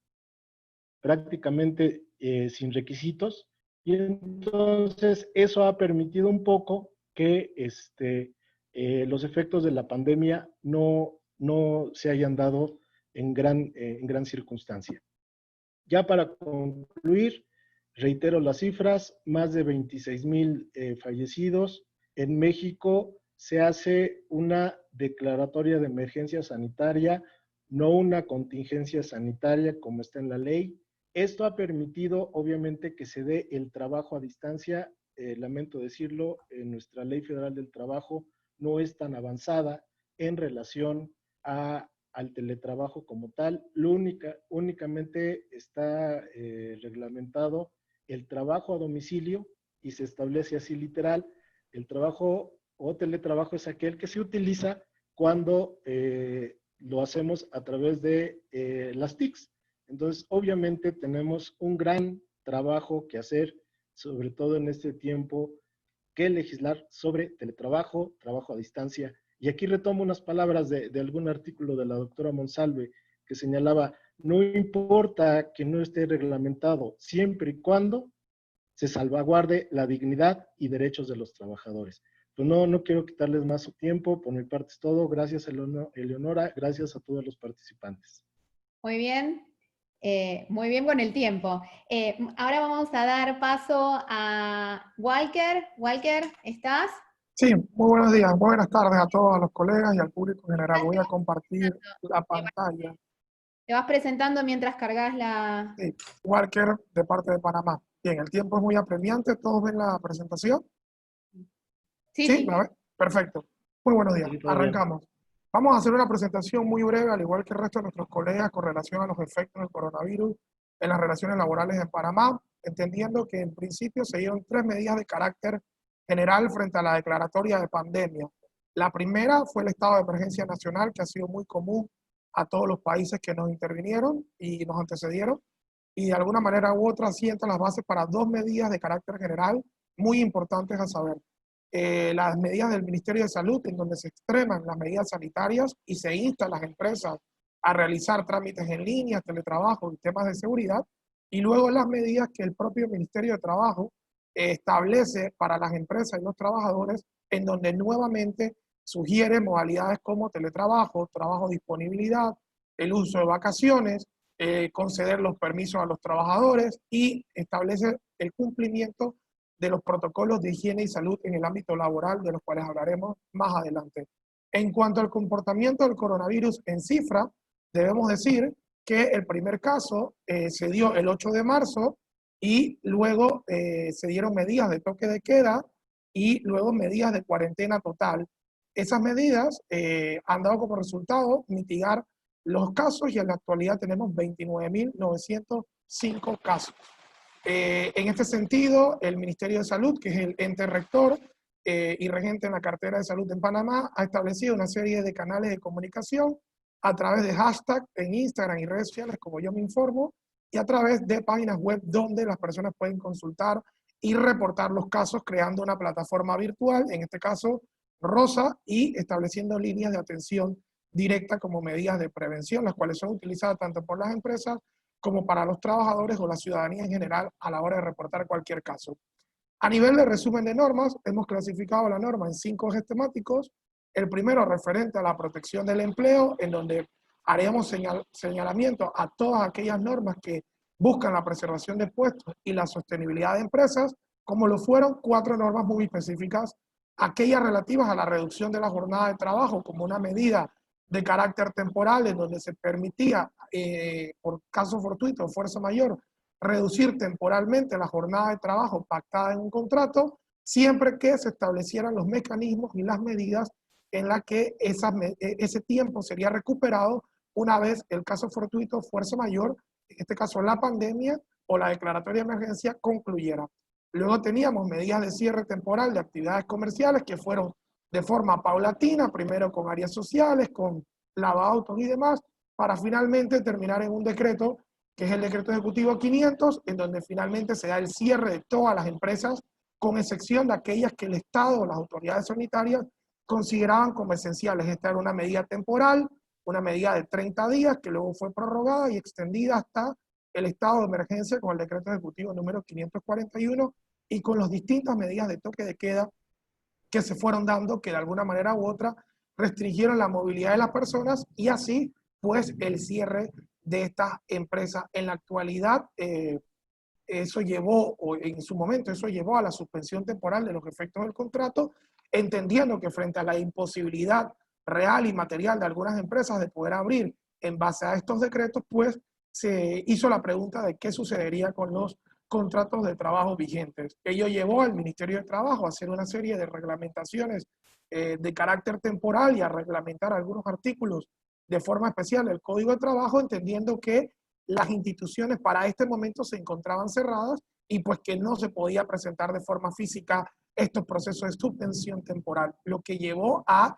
prácticamente sin requisitos, y entonces eso ha permitido un poco que los efectos de la pandemia no se hayan dado en gran circunstancia. Ya para concluir, reitero las cifras, más de 26,000 fallecidos. En México se hace una declaratoria de emergencia sanitaria, no una contingencia sanitaria como está en la ley. Esto ha permitido, obviamente, que se dé el trabajo a distancia. Lamento decirlo, nuestra Ley Federal del Trabajo no es tan avanzada en relación al teletrabajo como tal. Únicamente está reglamentado el trabajo a domicilio y se establece así literal. El trabajo o teletrabajo es aquel que se utiliza cuando lo hacemos a través de las TICs. Entonces, obviamente tenemos un gran trabajo que hacer, sobre todo en este tiempo, que legislar sobre teletrabajo, trabajo a distancia. Y aquí retomo unas palabras de algún artículo de la doctora Monsalve que señalaba, no importa que no esté reglamentado, siempre y cuando se salvaguarde la dignidad y derechos de los trabajadores. Pues no quiero quitarles más su tiempo, por mi parte es todo. Gracias, Eleonora, gracias a todos los participantes. Muy bien con el tiempo. Ahora vamos a dar paso a Walker. Walker, ¿estás? Sí, muy buenos días, muy buenas tardes a todos los colegas y al público en general. Voy a compartir la pantalla. Te vas presentando mientras cargas la... Sí, Walker, de parte de Panamá. Bien, el tiempo es muy apremiante. ¿Todos ven la presentación? Sí. ¿La ven? Perfecto. Muy buenos días. Sí, todo Arrancamos. Vamos a hacer una presentación muy breve, al igual que el resto de nuestros colegas, con relación a los efectos del coronavirus en las relaciones laborales en Panamá, entendiendo que en principio se dieron 3 medidas de carácter general frente a la declaratoria de pandemia. La primera fue el estado de emergencia nacional, que ha sido muy común a todos los países que nos intervinieron y nos antecedieron, y de alguna manera u otra sienta las bases para 2 medidas de carácter general muy importantes a saber. Las medidas del Ministerio de Salud, en donde se extreman las medidas sanitarias y se instan las empresas a realizar trámites en línea, teletrabajo y temas de seguridad, y luego las medidas que el propio Ministerio de Trabajo establece para las empresas y los trabajadores, en donde nuevamente sugiere modalidades como teletrabajo, trabajo disponibilidad, el uso de vacaciones, conceder los permisos a los trabajadores y establece el cumplimiento de los protocolos de higiene y salud en el ámbito laboral, de los cuales hablaremos más adelante. En cuanto al comportamiento del coronavirus en cifra, debemos decir que el primer caso se dio el 8 de marzo y luego se dieron medidas de toque de queda y luego medidas de cuarentena total. Esas medidas han dado como resultado mitigar los casos y en la actualidad tenemos 29.905 casos. En este sentido, el Ministerio de Salud, que es el ente rector y regente en la cartera de salud en Panamá, ha establecido una serie de canales de comunicación a través de hashtag en Instagram y redes sociales, como yo me informo, y a través de páginas web donde las personas pueden consultar y reportar los casos, creando una plataforma virtual, en este caso Rosa, y estableciendo líneas de atención directa como medidas de prevención, las cuales son utilizadas tanto por las empresas como para los trabajadores o la ciudadanía en general a la hora de reportar cualquier caso. A nivel de resumen de normas, hemos clasificado la norma en 5 ejes temáticos. El primero referente a la protección del empleo, en donde haremos señalamiento a todas aquellas normas que buscan la preservación de puestos y la sostenibilidad de empresas, como lo fueron 4 normas muy específicas, aquellas relativas a la reducción de la jornada de trabajo como una medida de carácter temporal en donde se permitía, por caso fortuito o fuerza mayor, reducir temporalmente la jornada de trabajo pactada en un contrato, siempre que se establecieran los mecanismos y las medidas en las que ese tiempo sería recuperado una vez el caso fortuito o fuerza mayor, en este caso la pandemia o la declaratoria de emergencia, concluyera. Luego teníamos medidas de cierre temporal de actividades comerciales que fueron de forma paulatina, primero con áreas sociales, con lavautos y demás, para finalmente terminar en un decreto, que es el decreto ejecutivo 500, en donde finalmente se da el cierre de todas las empresas, con excepción de aquellas que el Estado o las autoridades sanitarias consideraban como esenciales. Esta era una medida temporal, una medida de 30 días, que luego fue prorrogada y extendida hasta el estado de emergencia con el decreto ejecutivo número 541 y con las distintas medidas de toque de queda que se fueron dando, que de alguna manera u otra restringieron la movilidad de las personas y así pues el cierre de estas empresas. En la actualidad, eso llevó, o en su momento, eso llevó a la suspensión temporal de los efectos del contrato, entendiendo que frente a la imposibilidad real y material de algunas empresas de poder abrir en base a estos decretos, pues se hizo la pregunta de qué sucedería con los contratos de trabajo vigentes. Ello llevó al Ministerio de Trabajo a hacer una serie de reglamentaciones de carácter temporal y a reglamentar algunos artículos de forma especial del Código de Trabajo, entendiendo que las instituciones para este momento se encontraban cerradas y pues que no se podía presentar de forma física estos procesos de suspensión temporal, lo que llevó a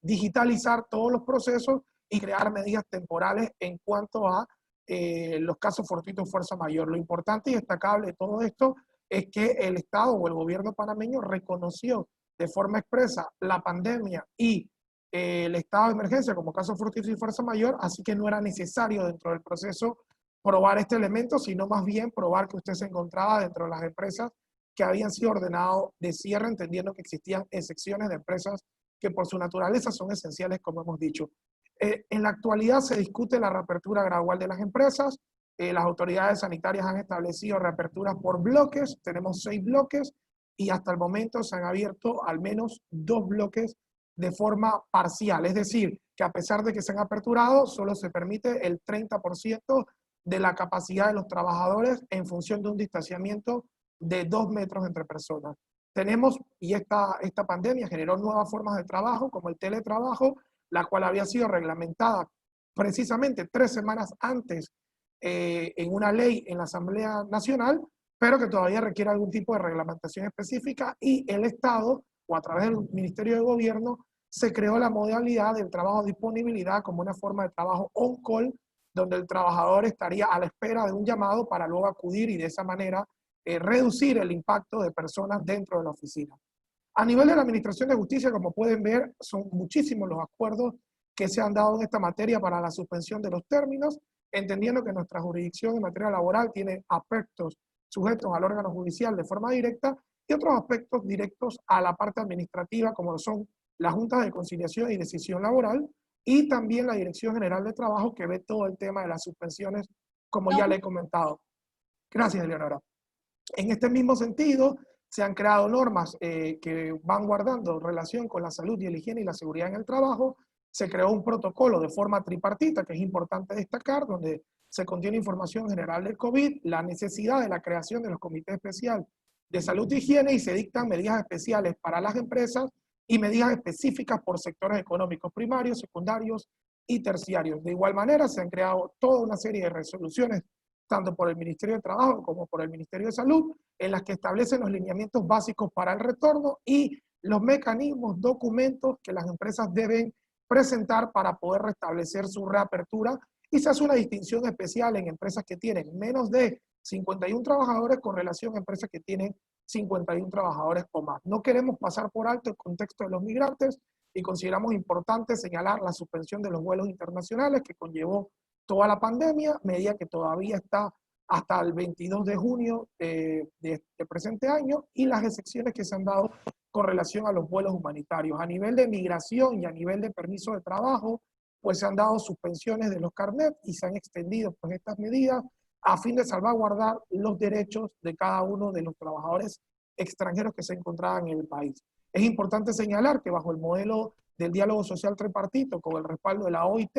digitalizar todos los procesos y crear medidas temporales en cuanto a los casos fortuitos fuerza mayor. Lo importante y destacable de todo esto es que el Estado o el gobierno panameño reconoció de forma expresa la pandemia y el estado de emergencia como caso fortuito y fuerza mayor, así que no era necesario dentro del proceso probar este elemento, sino más bien probar que usted se encontraba dentro de las empresas que habían sido ordenadas de cierre, entendiendo que existían excepciones de empresas que por su naturaleza son esenciales, como hemos dicho. En la actualidad se discute la reapertura gradual de las empresas. Las autoridades sanitarias han establecido reaperturas por bloques, tenemos 6 bloques y hasta el momento se han abierto al menos 2 bloques de forma parcial, es decir, que a pesar de que se han aperturado, solo se permite el 30% de la capacidad de los trabajadores en función de un distanciamiento de 2 metros entre personas. Tenemos, y esta pandemia generó nuevas formas de trabajo, como el teletrabajo, la cual había sido reglamentada precisamente 3 semanas antes en una ley en la Asamblea Nacional, pero que todavía requiere algún tipo de reglamentación específica, y el Estado, o a través del Ministerio de Gobierno, se creó la modalidad del trabajo de disponibilidad como una forma de trabajo on-call, donde el trabajador estaría a la espera de un llamado para luego acudir y de esa manera reducir el impacto de personas dentro de la oficina. A nivel de la Administración de Justicia, como pueden ver, son muchísimos los acuerdos que se han dado en esta materia para la suspensión de los términos, entendiendo que nuestra jurisdicción en materia laboral tiene aspectos sujetos al órgano judicial de forma directa y otros aspectos directos a la parte administrativa, como son las juntas de conciliación y decisión laboral, y también la Dirección General de Trabajo, que ve todo el tema de las suspensiones, como ya le he comentado. Gracias, Eleonora. En este mismo sentido, se han creado normas que van guardando relación con la salud y la higiene y la seguridad en el trabajo. Se creó un protocolo de forma tripartita, que es importante destacar, donde se contiene información general del COVID, la necesidad de la creación de los comités especiales de salud y higiene, y se dictan medidas especiales para las empresas y medidas específicas por sectores económicos primarios, secundarios y terciarios. De igual manera, se han creado toda una serie de resoluciones, tanto por el Ministerio de Trabajo como por el Ministerio de Salud, en las que establecen los lineamientos básicos para el retorno y los mecanismos, documentos que las empresas deben presentar para poder restablecer su reapertura, y se hace una distinción especial en empresas que tienen menos de 51 trabajadores con relación a empresas que tienen 51 trabajadores o más. No queremos pasar por alto el contexto de los migrantes y consideramos importante señalar la suspensión de los vuelos internacionales que conllevó toda la pandemia, medida que todavía está hasta el 22 de junio de presente año, y las excepciones que se han dado con relación a los vuelos humanitarios. A nivel de migración y a nivel de permiso de trabajo, pues se han dado suspensiones de los carnets y se han extendido pues estas medidas a fin de salvaguardar los derechos de cada uno de los trabajadores extranjeros que se encontraban en el país. Es importante señalar que bajo el modelo del diálogo social tripartito, con el respaldo de la OIT,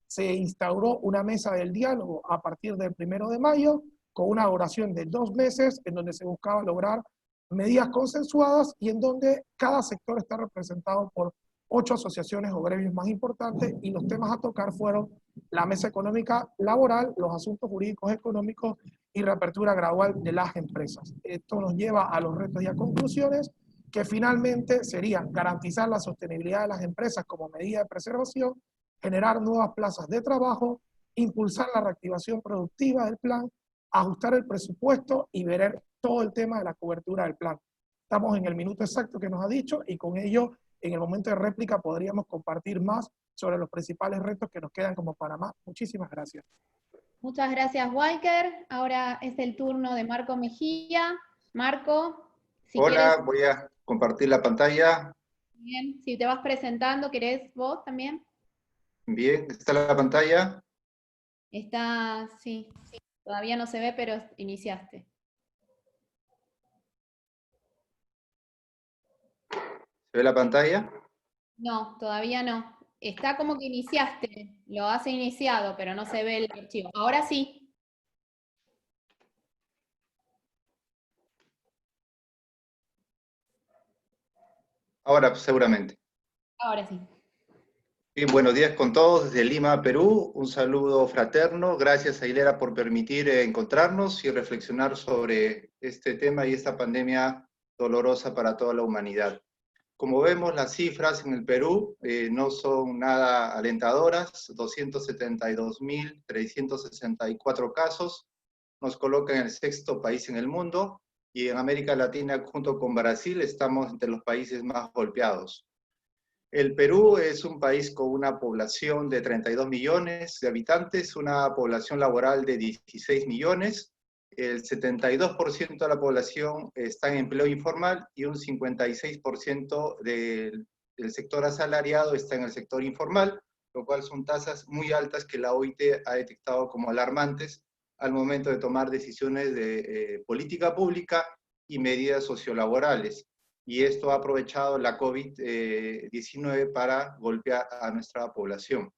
se instauró una mesa del diálogo a partir del 1 de mayo, con una duración de 2 meses, en donde se buscaba lograr medidas consensuadas y en donde cada sector está representado por 8 asociaciones o gremios más importantes, y los temas a tocar fueron la mesa económica laboral, los asuntos jurídicos económicos y reapertura gradual de las empresas. Esto nos lleva a los retos y a conclusiones que finalmente serían garantizar la sostenibilidad de las empresas como medida de preservación, generar nuevas plazas de trabajo, impulsar la reactivación productiva del plan, ajustar el presupuesto y ver todo el tema de la cobertura del plan. Estamos en el minuto exacto que nos ha dicho y con ello, en el momento de réplica, podríamos compartir más sobre los principales retos que nos quedan como Panamá. Muchísimas gracias. Muchas gracias, Walker. Ahora es el turno de Marco Mejía. Marco, si Hola, quieres, voy a compartir la pantalla. bien, si te vas presentando, ¿querés vos también? Bien, ¿está la pantalla? Está, sí, todavía no se ve, pero iniciaste. ¿Se ve la pantalla? No, todavía no. Está como que iniciaste, lo has iniciado, pero no se ve el archivo. Ahora sí. Ahora, seguramente. Ahora sí. Bien, buenos días con todos desde Lima, Perú. Un saludo fraterno. Gracias a Hilera por permitir encontrarnos y reflexionar sobre este tema y esta pandemia dolorosa para toda la humanidad. Como vemos, las cifras en el Perú no son nada alentadoras. 272.364 casos. Nos coloca en el 6º país en el mundo. Y en América Latina, junto con Brasil, estamos entre los países más golpeados. El Perú es un país con una población de 32 millones de habitantes, una población laboral de 16 millones. El 72% de la población está en empleo informal y un 56% del sector asalariado está en el sector informal, lo cual son tasas muy altas que la OIT ha detectado como alarmantes al momento de tomar decisiones de política pública y medidas sociolaborales. Y esto ha aprovechado la COVID-19 para golpear a nuestra población.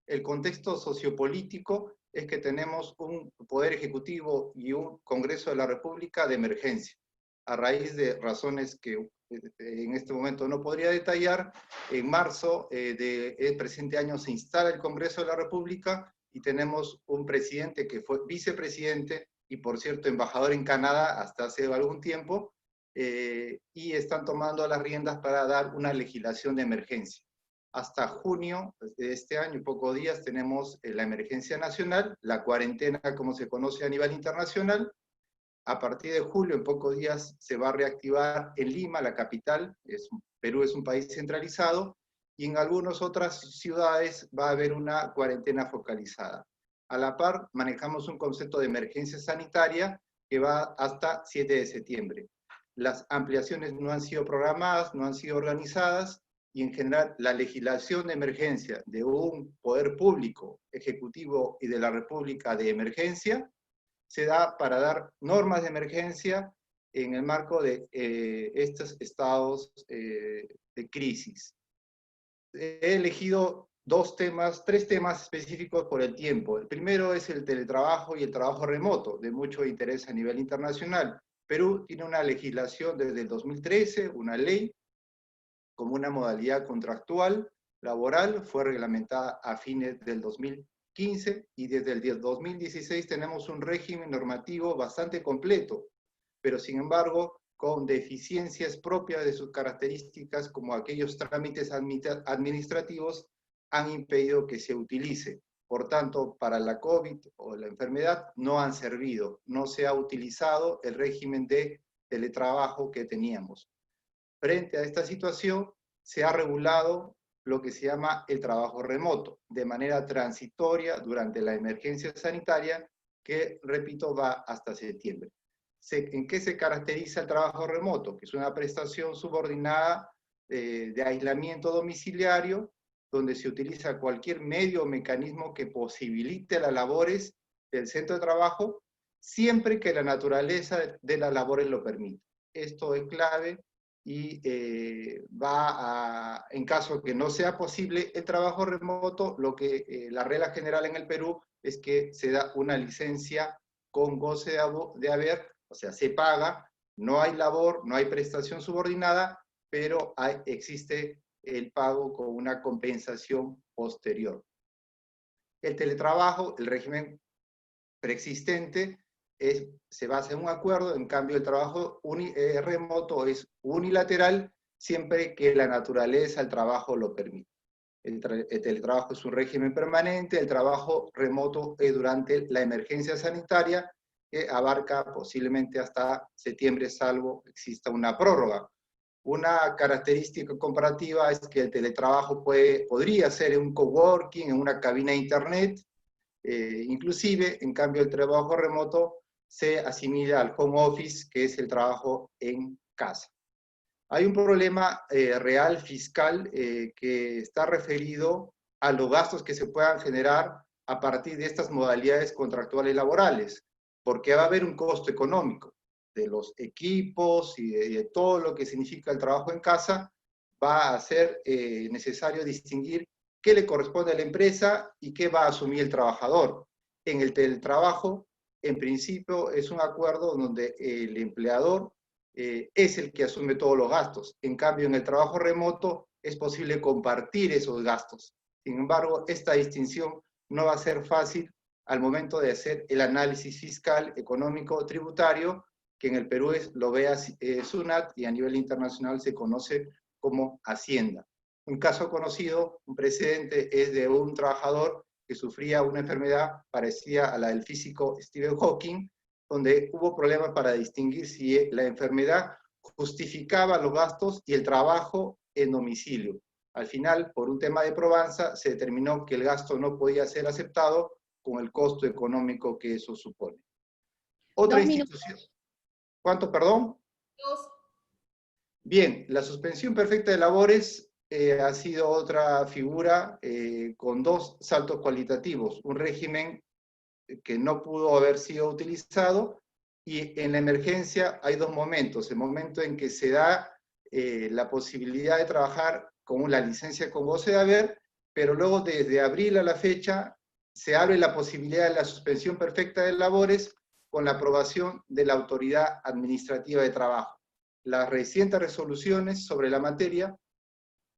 El contexto sociopolítico es que tenemos un Poder Ejecutivo y un Congreso de la República de emergencia. A raíz de razones que en este momento no podría detallar, en marzo del presente año se instala el Congreso de la República y tenemos un presidente que fue vicepresidente y, por cierto, embajador en Canadá hasta hace algún tiempo, y están tomando las riendas para dar una legislación de emergencia. Hasta junio de este año, en pocos días, tenemos la emergencia nacional, la cuarentena como se conoce a nivel internacional. A partir de julio, en pocos días, se va a reactivar en Lima, la capital. Perú es un país centralizado, y en algunas otras ciudades va a haber una cuarentena focalizada. A la par, manejamos un concepto de emergencia sanitaria que va hasta 7 de septiembre. Las ampliaciones no han sido programadas, no han sido organizadas, y en general la legislación de emergencia de un poder público, ejecutivo y de la República de emergencia se da para dar normas de emergencia en el marco de estos estados de crisis. He elegido tres temas específicos por el tiempo. El primero es el teletrabajo y el trabajo remoto, de mucho interés a nivel internacional. Perú tiene una legislación desde el 2013, una ley como una modalidad contractual laboral, fue reglamentada a fines del 2015 y desde el 2016 tenemos un régimen normativo bastante completo, pero sin embargo con deficiencias propias de sus características, como aquellos trámites administrativos han impedido que se utilice. Por tanto, para la COVID o la enfermedad no han servido, no se ha utilizado el régimen de teletrabajo que teníamos. Frente a esta situación, se ha regulado lo que se llama el trabajo remoto, de manera transitoria durante la emergencia sanitaria, que, repito, va hasta septiembre. ¿En qué se caracteriza el trabajo remoto? Que es una prestación subordinada de aislamiento domiciliario, donde se utiliza cualquier medio o mecanismo que posibilite las labores del centro de trabajo, siempre que la naturaleza de las labores lo permita. Esto es clave y en caso que no sea posible el trabajo remoto, la regla general en el Perú es que se da una licencia con goce de haber, o sea, se paga, no hay labor, no hay prestación subordinada, pero existe el pago con una compensación posterior. El teletrabajo, el régimen preexistente, se basa en un acuerdo. En cambio el trabajo remoto es unilateral siempre que la naturaleza del trabajo lo permite. El teletrabajo es un régimen permanente, el trabajo remoto es durante la emergencia sanitaria, que abarca posiblemente hasta septiembre, salvo exista una prórroga. Una característica comparativa es que el teletrabajo podría ser en un coworking, en una cabina de internet, inclusive, en cambio, el trabajo remoto se asimila al home office, que es el trabajo en casa. Hay un problema real fiscal que está referido a los gastos que se puedan generar a partir de estas modalidades contractuales laborales, porque va a haber un costo económico de los equipos y de todo lo que significa el trabajo en casa. Va a ser necesario distinguir qué le corresponde a la empresa y qué va a asumir el trabajador. En el teletrabajo, en principio, es un acuerdo donde el empleador es el que asume todos los gastos. En cambio, en el trabajo remoto es posible compartir esos gastos. Sin embargo, esta distinción no va a ser fácil al momento de hacer el análisis fiscal, económico, tributario, que en el Perú lo vea SUNAT y a nivel internacional se conoce como Hacienda. Un caso conocido, un precedente, es de un trabajador que sufría una enfermedad parecida a la del físico Stephen Hawking, donde hubo problemas para distinguir si la enfermedad justificaba los gastos y el trabajo en domicilio. Al final, por un tema de probanza, se determinó que el gasto no podía ser aceptado con el costo económico que eso supone. Otra institución. ¿Cuánto, perdón? 2. Bien, la suspensión perfecta de labores ha sido otra figura con 2 saltos cualitativos. Un régimen que no pudo haber sido utilizado, y en la emergencia hay 2 momentos. El momento en que se da la posibilidad de trabajar con la licencia con goce de haber, pero luego desde abril a la fecha se abre la posibilidad de la suspensión perfecta de labores con la aprobación de la Autoridad Administrativa de Trabajo. Las recientes resoluciones sobre la materia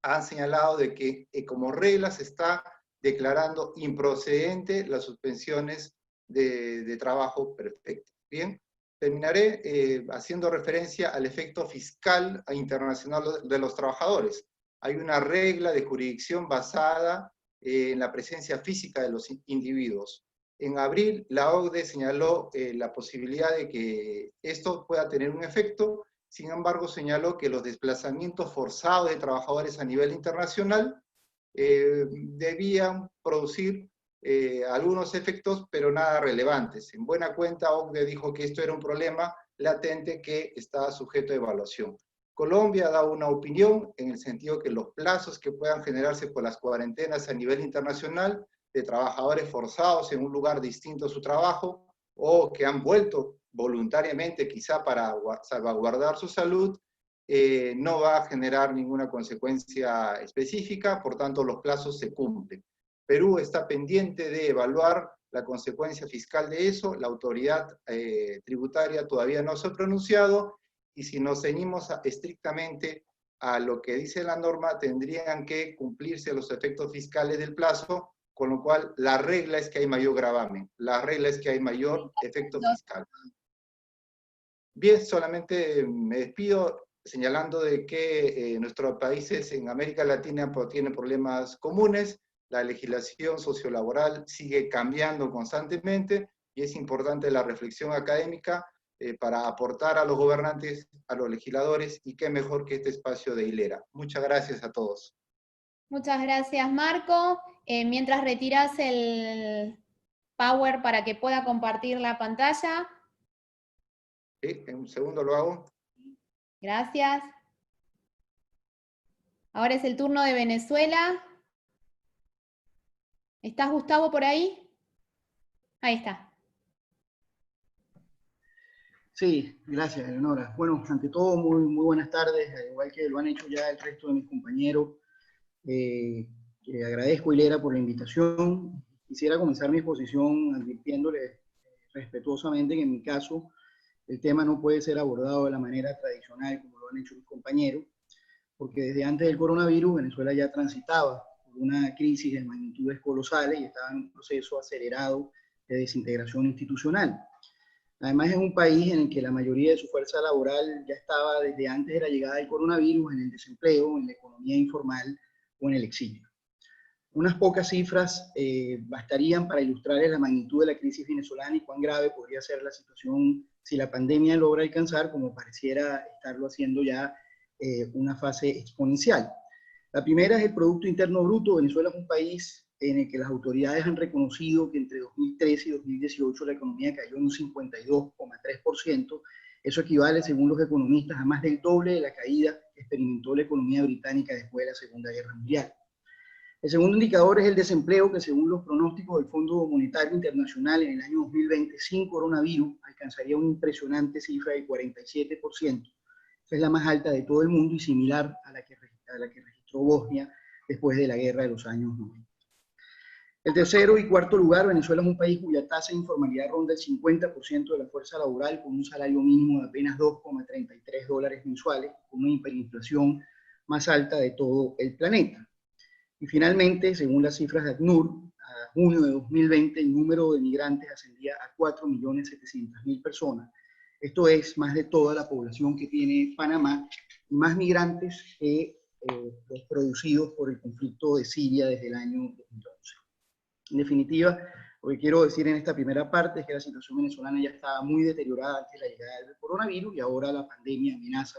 han señalado de que como regla se está declarando improcedente las suspensiones de trabajo perfecto. Bien, terminaré haciendo referencia al efecto fiscal internacional de los trabajadores. Hay una regla de jurisdicción basada en la presencia física de los individuos. En abril, la OCDE señaló la posibilidad de que esto pueda tener un efecto. Sin embargo, señaló que los desplazamientos forzados de trabajadores a nivel internacional debían producir algunos efectos, pero nada relevantes. En buena cuenta, OCDE dijo que esto era un problema latente que estaba sujeto a evaluación. Colombia ha dado una opinión en el sentido que los plazos que puedan generarse por las cuarentenas a nivel internacional de trabajadores forzados en un lugar distinto a su trabajo, o que han vuelto voluntariamente quizá para salvaguardar su salud, no va a generar ninguna consecuencia específica, por tanto los plazos se cumplen. Perú está pendiente de evaluar la consecuencia fiscal de eso, la autoridad tributaria todavía no se ha pronunciado, y si nos ceñimos estrictamente a lo que dice la norma, tendrían que cumplirse los efectos fiscales del plazo, con lo cual la regla es que hay mayor gravamen, la regla es que hay mayor efecto fiscal. Bien, solamente me despido señalando de que nuestros países en América Latina tienen problemas comunes, la legislación sociolaboral sigue cambiando constantemente y es importante la reflexión académica para aportar a los gobernantes, a los legisladores, y qué mejor que este espacio de hilera. Muchas gracias a todos. Muchas gracias, Marco. Mientras retiras el Power para que pueda compartir la pantalla. Sí, en un segundo lo hago. Gracias. Ahora es el turno de Venezuela. ¿Estás, Gustavo, por ahí? Ahí está. Sí, gracias, Eleonora. Bueno, ante todo, muy buenas tardes, al igual que lo han hecho ya el resto de mis compañeros. Agradezco, Hilera, por la invitación. Quisiera comenzar mi exposición advirtiéndole respetuosamente que en mi caso el tema no puede ser abordado de la manera tradicional como lo han hecho mis compañeros, porque desde antes del coronavirus Venezuela ya transitaba por una crisis de magnitudes colosales y estaba en un proceso acelerado de desintegración institucional. Además, es un país en el que la mayoría de su fuerza laboral ya estaba desde antes de la llegada del coronavirus en el desempleo, en la economía informal o en el exilio. Unas pocas cifras bastarían para ilustrarles la magnitud de la crisis venezolana y cuán grave podría ser la situación si la pandemia logra alcanzar, como pareciera estarlo haciendo ya, una fase exponencial. La primera es el Producto Interno Bruto. Venezuela es un país en el que las autoridades han reconocido que entre 2013 y 2018 la economía cayó en un 52,3%. Eso equivale, según los economistas, a más del doble de la caída que experimentó la economía británica después de la Segunda Guerra Mundial. El segundo indicador es el desempleo, que según los pronósticos del Fondo Monetario Internacional, en el año 2020, sin coronavirus, alcanzaría una impresionante cifra del 47%. Esa es la más alta de todo el mundo y similar a la que registró Bosnia después de la guerra de los años 90. El tercero y cuarto lugar, Venezuela es un país cuya tasa de informalidad ronda el 50% de la fuerza laboral, con un salario mínimo de apenas $2,33 mensuales, con una hiperinflación más alta de todo el planeta. Y finalmente, según las cifras de ACNUR, a junio de 2020 el número de migrantes ascendía a 4.700.000 personas. Esto es más de toda la población que tiene Panamá, y más migrantes que los producidos por el conflicto de Siria desde el año 2011. En definitiva, lo que quiero decir en esta primera parte es que la situación venezolana ya estaba muy deteriorada antes de la llegada del coronavirus y ahora la pandemia amenaza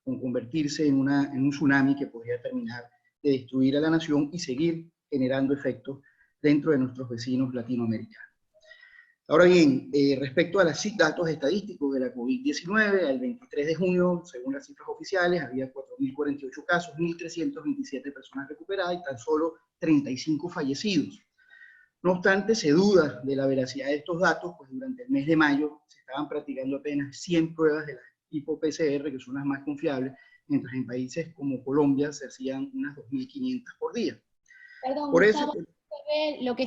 con convertirse en un tsunami que podría terminar de destruir a la nación y seguir generando efectos dentro de nuestros vecinos latinoamericanos. Ahora bien, respecto a los datos estadísticos de la COVID-19, al 23 de junio, según las cifras oficiales, había 4.048 casos, 1.327 personas recuperadas y tan solo 35 fallecidos. No obstante, se duda de la veracidad de estos datos, pues durante el mes de mayo se estaban practicando apenas 100 pruebas de la tipo PCR, que son las más confiables, mientras en países como Colombia se hacían unas 2.500 por día. Perdón, por Gustavo, eso, lo que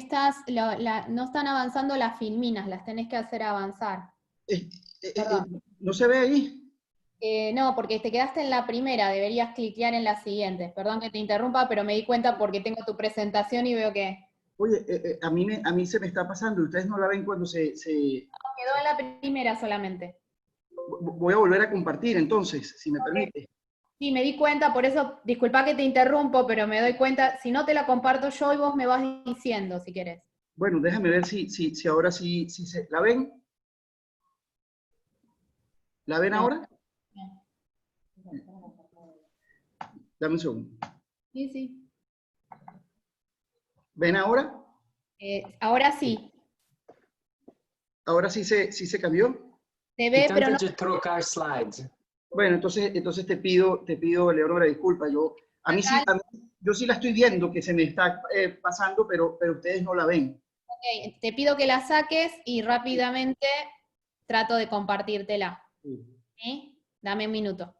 no están avanzando las filminas, las tenés que hacer avanzar. ¿no se ve ahí? No, porque te quedaste en la primera, deberías cliquear en la siguiente. Perdón que te interrumpa, pero me di cuenta porque tengo tu presentación y veo que... Oye, a mí se me está pasando, ustedes no la ven cuando se... No, quedó en la primera solamente. Voy a volver a compartir entonces, si me permite. Sí, me di cuenta, por eso, disculpa que te interrumpo, pero me doy cuenta, si no te la comparto yo y vos me vas diciendo, si querés. Bueno, déjame ver si ahora sí se... ¿La ven? ¿La ven ahora? Dame un segundo. Sí, sí. ¿Ven ahora? Ahora sí. ¿Ahora sí se cambió? Se ve, pero no... trocar slides. Bueno, entonces te pido, Leonora, disculpa, yo sí la estoy viendo, que se me está pasando, pero ustedes no la ven. Ok, te pido que la saques y rápidamente trato de compartírtela. ¿Sí? Dame un minuto.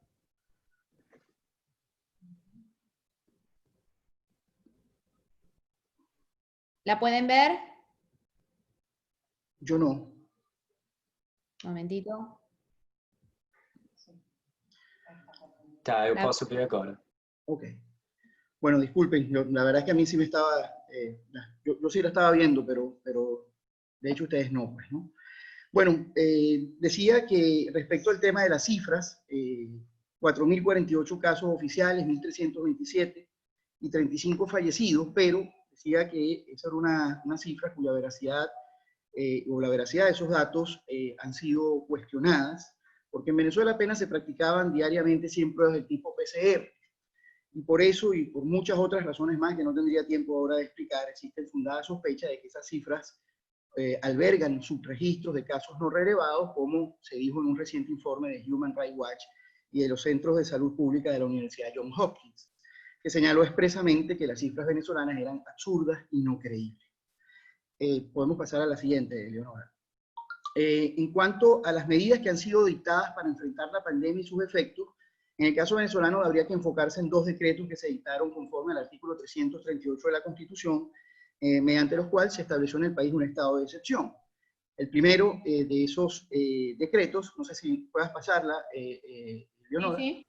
¿La pueden ver? Yo no. Un momentito. Tá, eu posso ver agora. Ok. Bueno, disculpen, la verdad es que a mí sí me estaba, yo sí la estaba viendo, pero de hecho ustedes no, pues, ¿no? Bueno, decía que respecto al tema de las cifras, 4.048 casos oficiales, 1.327 y 35 fallecidos, pero decía que esa era una cifra cuya veracidad, o la veracidad de esos datos han sido cuestionadas, porque en Venezuela apenas se practicaban diariamente 100 pruebas del tipo PCR. Y por eso y por muchas otras razones más que no tendría tiempo ahora de explicar, existe fundada sospecha de que esas cifras albergan subregistros de casos no relevados, como se dijo en un reciente informe de Human Rights Watch y de los Centros de Salud Pública de la Universidad Johns Hopkins, que señaló expresamente que las cifras venezolanas eran absurdas y no creíbles. Podemos pasar a la siguiente, Leonora. En cuanto a las medidas que han sido dictadas para enfrentar la pandemia y sus efectos, en el caso venezolano habría que enfocarse en 2 decretos que se dictaron conforme al artículo 338 de la Constitución, mediante los cuales se estableció en el país un estado de excepción. El primero de esos decretos, no sé si puedas pasarla, Leonora. Sí, sí.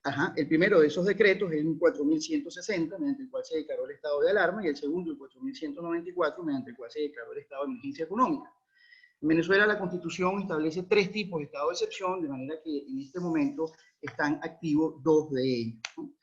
Ajá, el primero de esos decretos es el 4160, mediante el cual se declaró el estado de alarma, y el segundo, el 4194, mediante el cual se declaró el estado de emergencia económica. En Venezuela la Constitución establece 3 tipos de estado de excepción, de manera que en este momento están activos 2 de ellos, ¿no?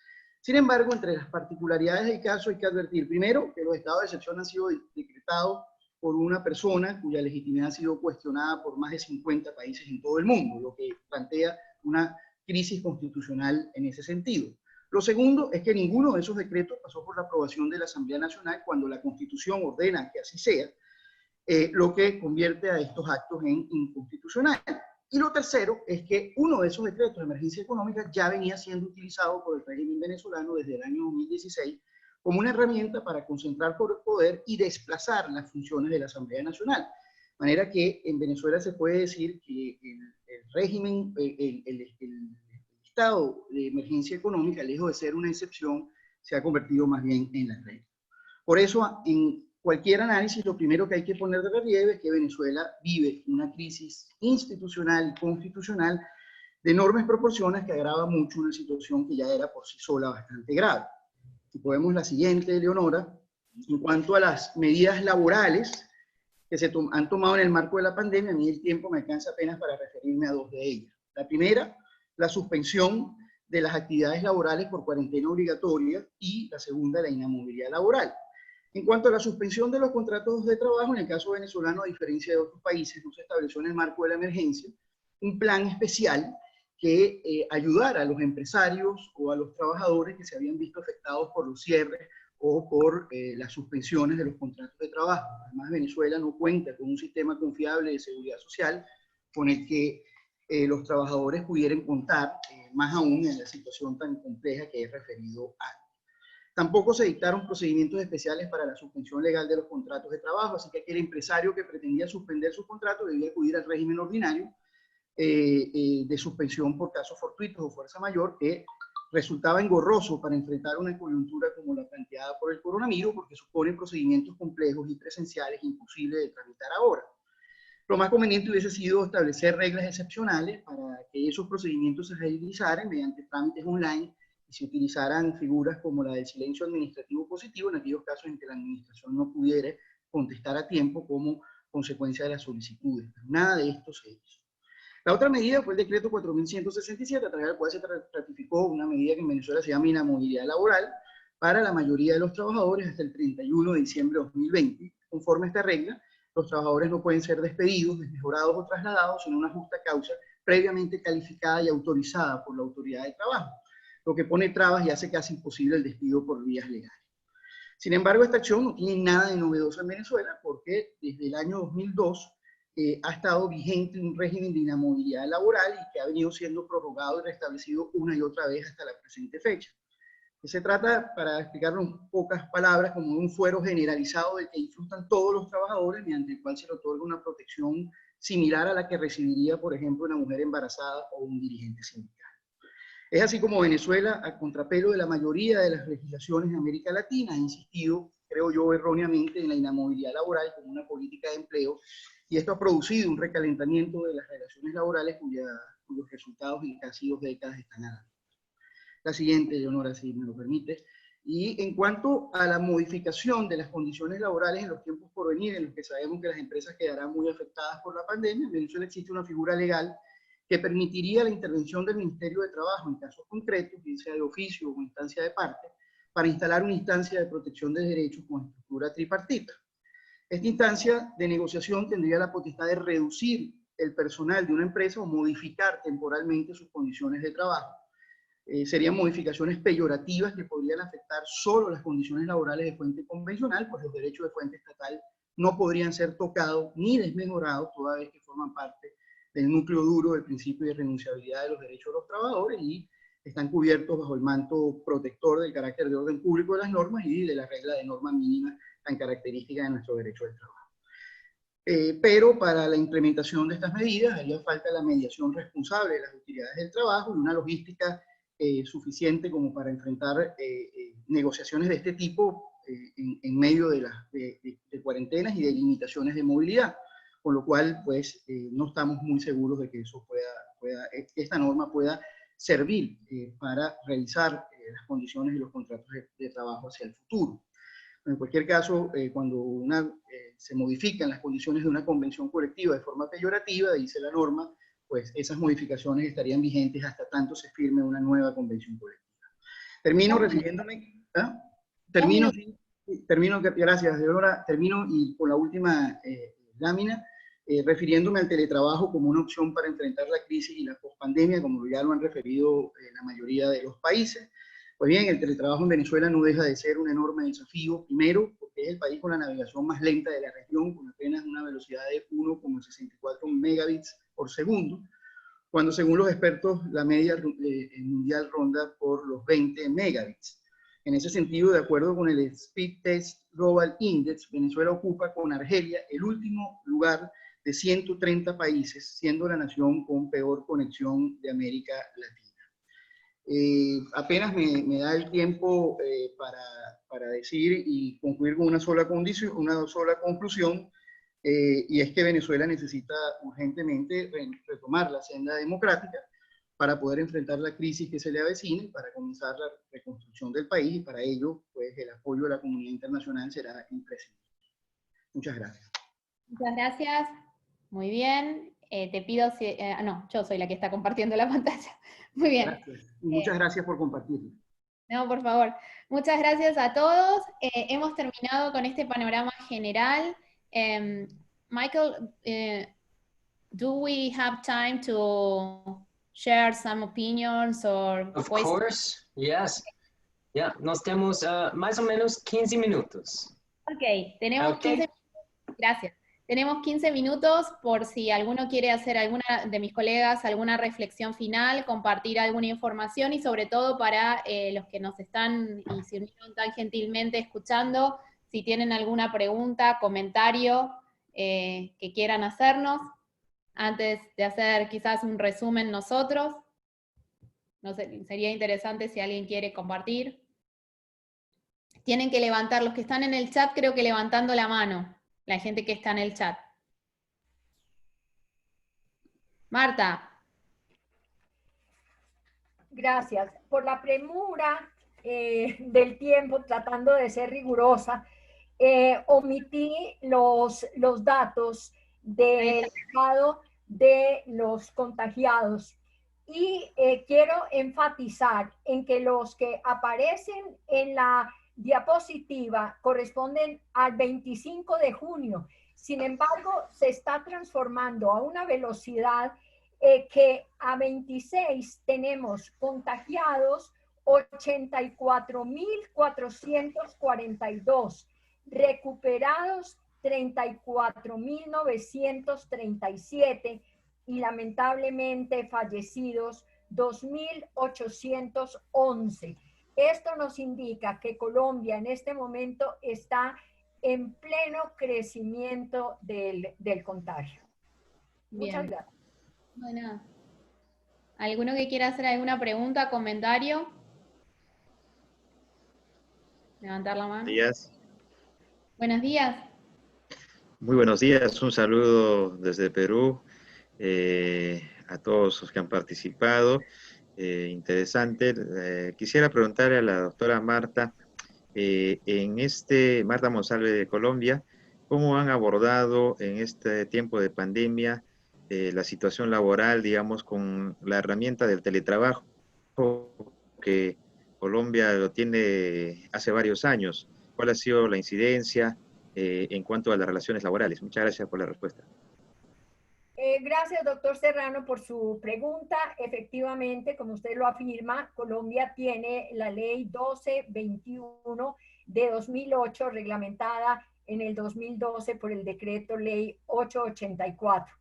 Sin embargo, entre las particularidades del caso hay que advertir, primero, que los estados de excepción han sido decretados por una persona cuya legitimidad ha sido cuestionada por más de 50 países en todo el mundo, lo que plantea una crisis constitucional en ese sentido. Lo segundo es que ninguno de esos decretos pasó por la aprobación de la Asamblea Nacional cuando la Constitución ordena que así sea, lo que convierte a estos actos en inconstitucional. Y lo tercero es que uno de esos decretos de emergencia económica ya venía siendo utilizado por el régimen venezolano desde el año 2016 como una herramienta para concentrar poder y desplazar las funciones de la Asamblea Nacional. De manera que en Venezuela se puede decir que el régimen, el estado de emergencia económica, lejos de ser una excepción, se ha convertido más bien en la regla. Por eso, en cualquier análisis, lo primero que hay que poner de relieve es que Venezuela vive una crisis institucional y constitucional de enormes proporciones que agrava mucho una situación que ya era por sí sola bastante grave. Si podemos la siguiente, Leonora, en cuanto a las medidas laborales que se han tomado en el marco de la pandemia, a mí el tiempo me alcanza apenas para referirme a 2 de ellas. La primera, la suspensión de las actividades laborales por cuarentena obligatoria, y la segunda, la inamovilidad laboral. En cuanto a la suspensión de los contratos de trabajo, en el caso venezolano, a diferencia de otros países, no se estableció en el marco de la emergencia un plan especial que ayudara a los empresarios o a los trabajadores que se habían visto afectados por los cierres o por las suspensiones de los contratos de trabajo. Además, Venezuela no cuenta con un sistema confiable de seguridad social con el que los trabajadores pudieran contar, más aún en la situación tan compleja que he referido antes. Tampoco se dictaron procedimientos especiales para la suspensión legal de los contratos de trabajo, así que aquel empresario que pretendía suspender su contrato debía acudir al régimen ordinario de suspensión por casos fortuitos o fuerza mayor, que resultaba engorroso para enfrentar una coyuntura como la planteada por el coronavirus, porque supone procedimientos complejos y presenciales imposibles de tramitar ahora. Lo más conveniente hubiese sido establecer reglas excepcionales para que esos procedimientos se realizaran mediante trámites online y se utilizaran figuras como la del silencio administrativo positivo en aquellos casos en que la administración no pudiera contestar a tiempo como consecuencia de las solicitudes. Nada de esto se hizo. La otra medida fue el decreto 4167, a través del cual se ratificó una medida que en Venezuela se llama inamovilidad laboral para la mayoría de los trabajadores hasta el 31 de diciembre de 2020. Conforme a esta regla, los trabajadores no pueden ser despedidos, desmejorados o trasladados sin una justa causa previamente calificada y autorizada por la autoridad de trabajo, lo que pone trabas y hace casi imposible el despido por vías legales. Sin embargo, esta acción no tiene nada de novedoso en Venezuela, porque desde el año 2002 ha estado vigente un régimen de inamovilidad laboral y que ha venido siendo prorrogado y restablecido una y otra vez hasta la presente fecha. Se trata, para explicarlo en pocas palabras, como un fuero generalizado del que disfrutan todos los trabajadores, mediante el cual se le otorga una protección similar a la que recibiría, por ejemplo, una mujer embarazada o un dirigente sindical. Es así como Venezuela, a contrapelo de la mayoría de las legislaciones de América Latina, ha insistido, creo yo erróneamente, en la inamovilidad laboral como una política de empleo, y esto ha producido un recalentamiento de las relaciones laborales cuyos resultados en casi 2 décadas están a la vista. La siguiente, Leonora, si me lo permite. Y en cuanto a la modificación de las condiciones laborales en los tiempos por venir, en los que sabemos que las empresas quedarán muy afectadas por la pandemia, en Venezuela existe una figura legal que permitiría la intervención del Ministerio de Trabajo en casos concretos, bien sea de oficio o instancia de parte, para instalar una instancia de protección de derechos con estructura tripartita. Esta instancia de negociación tendría la potestad de reducir el personal de una empresa o modificar temporalmente sus condiciones de trabajo. Serían modificaciones peyorativas que podrían afectar solo las condiciones laborales de fuente convencional, pues los derechos de fuente estatal no podrían ser tocados ni desmejorados, toda vez que forman parte del núcleo duro del principio de renunciabilidad de los derechos de los trabajadores y están cubiertos bajo el manto protector del carácter de orden público de las normas y de la regla de norma mínima tan característica de nuestro derecho del trabajo. pero para la implementación de estas medidas haría falta la mediación responsable de las utilidades del trabajo y una logística suficiente como para enfrentar negociaciones de este tipo en medio de cuarentenas y de limitaciones de movilidad, con lo cual pues no estamos muy seguros de que eso esta norma pueda servir para revisar las condiciones y los contratos de trabajo hacia el futuro. En cualquier caso, cuando se modifican las condiciones de una convención colectiva de forma peyorativa, dice la norma, pues esas modificaciones estarían vigentes hasta tanto se firme una nueva convención colectiva. Termino refiriéndome... Gracias, Deborah. Termino y con la última lámina, refiriéndome al teletrabajo como una opción para enfrentar la crisis y la pospandemia, como ya lo han referido la mayoría de los países. Pues bien, el teletrabajo en Venezuela no deja de ser un enorme desafío, primero, porque es el país con la navegación más lenta de la región, con apenas una velocidad de 1,64 megabits por segundo, cuando según los expertos la media mundial ronda por los 20 megabits. En ese sentido, de acuerdo con el Speed Test Global Index, Venezuela ocupa con Argelia el último lugar de 130 países, siendo la nación con peor conexión de América Latina. Apenas me da el tiempo para decir y concluir con una sola conclusión, y es que Venezuela necesita urgentemente retomar la senda democrática para poder enfrentar la crisis que se le avecina, para comenzar la reconstrucción del país, y para ello, pues, el apoyo de la comunidad internacional será imprescindible. Muchas gracias. Muchas gracias. Muy bien. Te pido si... no, yo soy la que está compartiendo la pantalla. Muy bien. Gracias. Y muchas gracias por compartirlo. No, por favor. Muchas gracias a todos. Hemos terminado con este panorama general. Michael, do we have time to share some opinions or Of questions? course, yes. Yeah, nos tenemos más o menos 15 minutos. Ok, tenemos Okay. 15 minutos. Gracias. Tenemos 15 minutos por si alguno quiere hacer alguna de mis colegas alguna reflexión final, compartir alguna información y sobre todo para los que nos están y se unieron tan gentilmente escuchando, si tienen alguna pregunta, comentario que quieran hacernos antes de hacer quizás un resumen nosotros. No sé, sería interesante si alguien quiere compartir. Tienen que levantar, los que están en el chat, creo que levantando la mano. La gente que está en el chat. Marta. Gracias. Por la premura del tiempo, tratando de ser rigurosa, omití los datos del estado de los contagiados. Y quiero enfatizar en que los que aparecen en la diapositiva corresponden al 25 de junio. Sin embargo, se está transformando a una velocidad que a 26 tenemos contagiados 84.442, recuperados 34.937 y lamentablemente fallecidos 2.811. Esto nos indica que Colombia en este momento está en pleno crecimiento del contagio. Bien. Muchas gracias. Bueno, ¿alguno que quiera hacer alguna pregunta, comentario? Levantar la mano. Buenos días. Buenos días. Muy buenos días. Un saludo desde Perú a todos los que han participado. Interesante. Quisiera preguntarle a la doctora Marta, Marta Monsalve de Colombia, ¿cómo han abordado en este tiempo de pandemia la situación laboral, digamos, con la herramienta del teletrabajo, que Colombia lo tiene hace varios años? ¿Cuál ha sido la incidencia en cuanto a las relaciones laborales? Muchas gracias por la respuesta. Gracias, doctor Serrano, por su pregunta. Efectivamente, como usted lo afirma, Colombia tiene la ley 1221 de 2008, reglamentada en el 2012 por el decreto ley 884.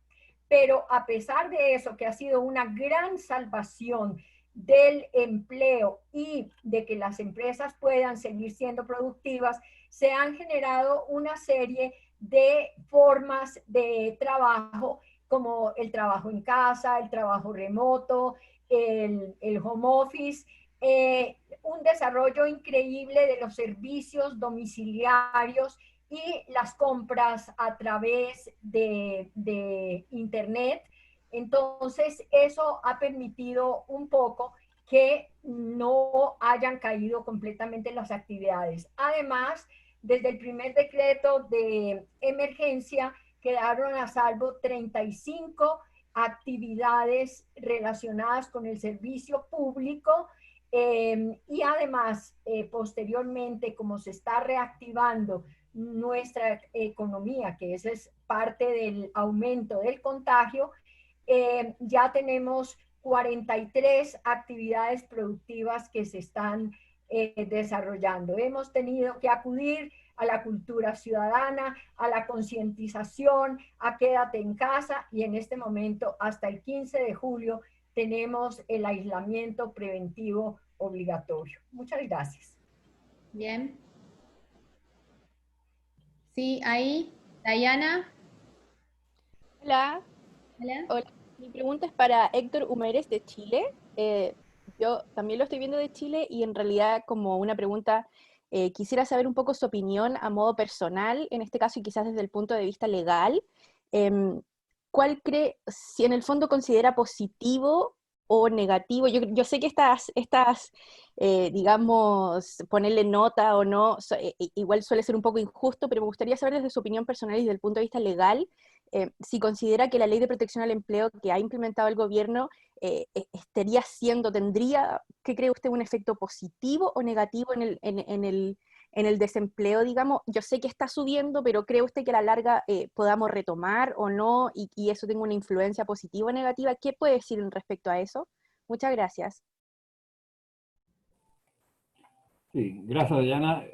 Pero a pesar de eso, que ha sido una gran salvación del empleo y de que las empresas puedan seguir siendo productivas, se han generado una serie de formas de trabajo, como el trabajo en casa, el trabajo remoto, el home office, un desarrollo increíble de los servicios domiciliarios y las compras a través de Internet. Entonces, eso ha permitido un poco que no hayan caído completamente las actividades. Además, desde el primer decreto de emergencia quedaron a salvo 35 actividades relacionadas con el servicio público, y además, posteriormente, como se está reactivando nuestra economía, que esa es parte del aumento del contagio, ya tenemos 43 actividades productivas que se están desarrollando. Hemos tenido que acudir a la cultura ciudadana, a la concientización, a quédate en casa, y en este momento, hasta el 15 de julio, tenemos el aislamiento preventivo obligatorio. Muchas gracias. Bien. Sí, ahí, Dayana. Hola. Hola. Hola. Mi pregunta es para Héctor Humeres de Chile. Yo también lo estoy viendo de Chile y en realidad como una pregunta, quisiera saber un poco su opinión a modo personal, en este caso y quizás desde el punto de vista legal. ¿Cuál cree, si en el fondo considera positivo o negativo? Yo sé que digamos, ponerle nota o no, igual suele ser un poco injusto, pero me gustaría saber desde su opinión personal y desde el punto de vista legal, si considera que la ley de protección al empleo que ha implementado el gobierno tendría, ¿qué cree usted, un efecto positivo o negativo en el desempleo, digamos? Yo sé que está subiendo, pero ¿cree usted que a la larga podamos retomar o no y eso tenga una influencia positiva o negativa? ¿Qué puede decir respecto a eso? Muchas gracias. Sí, gracias, Dayana.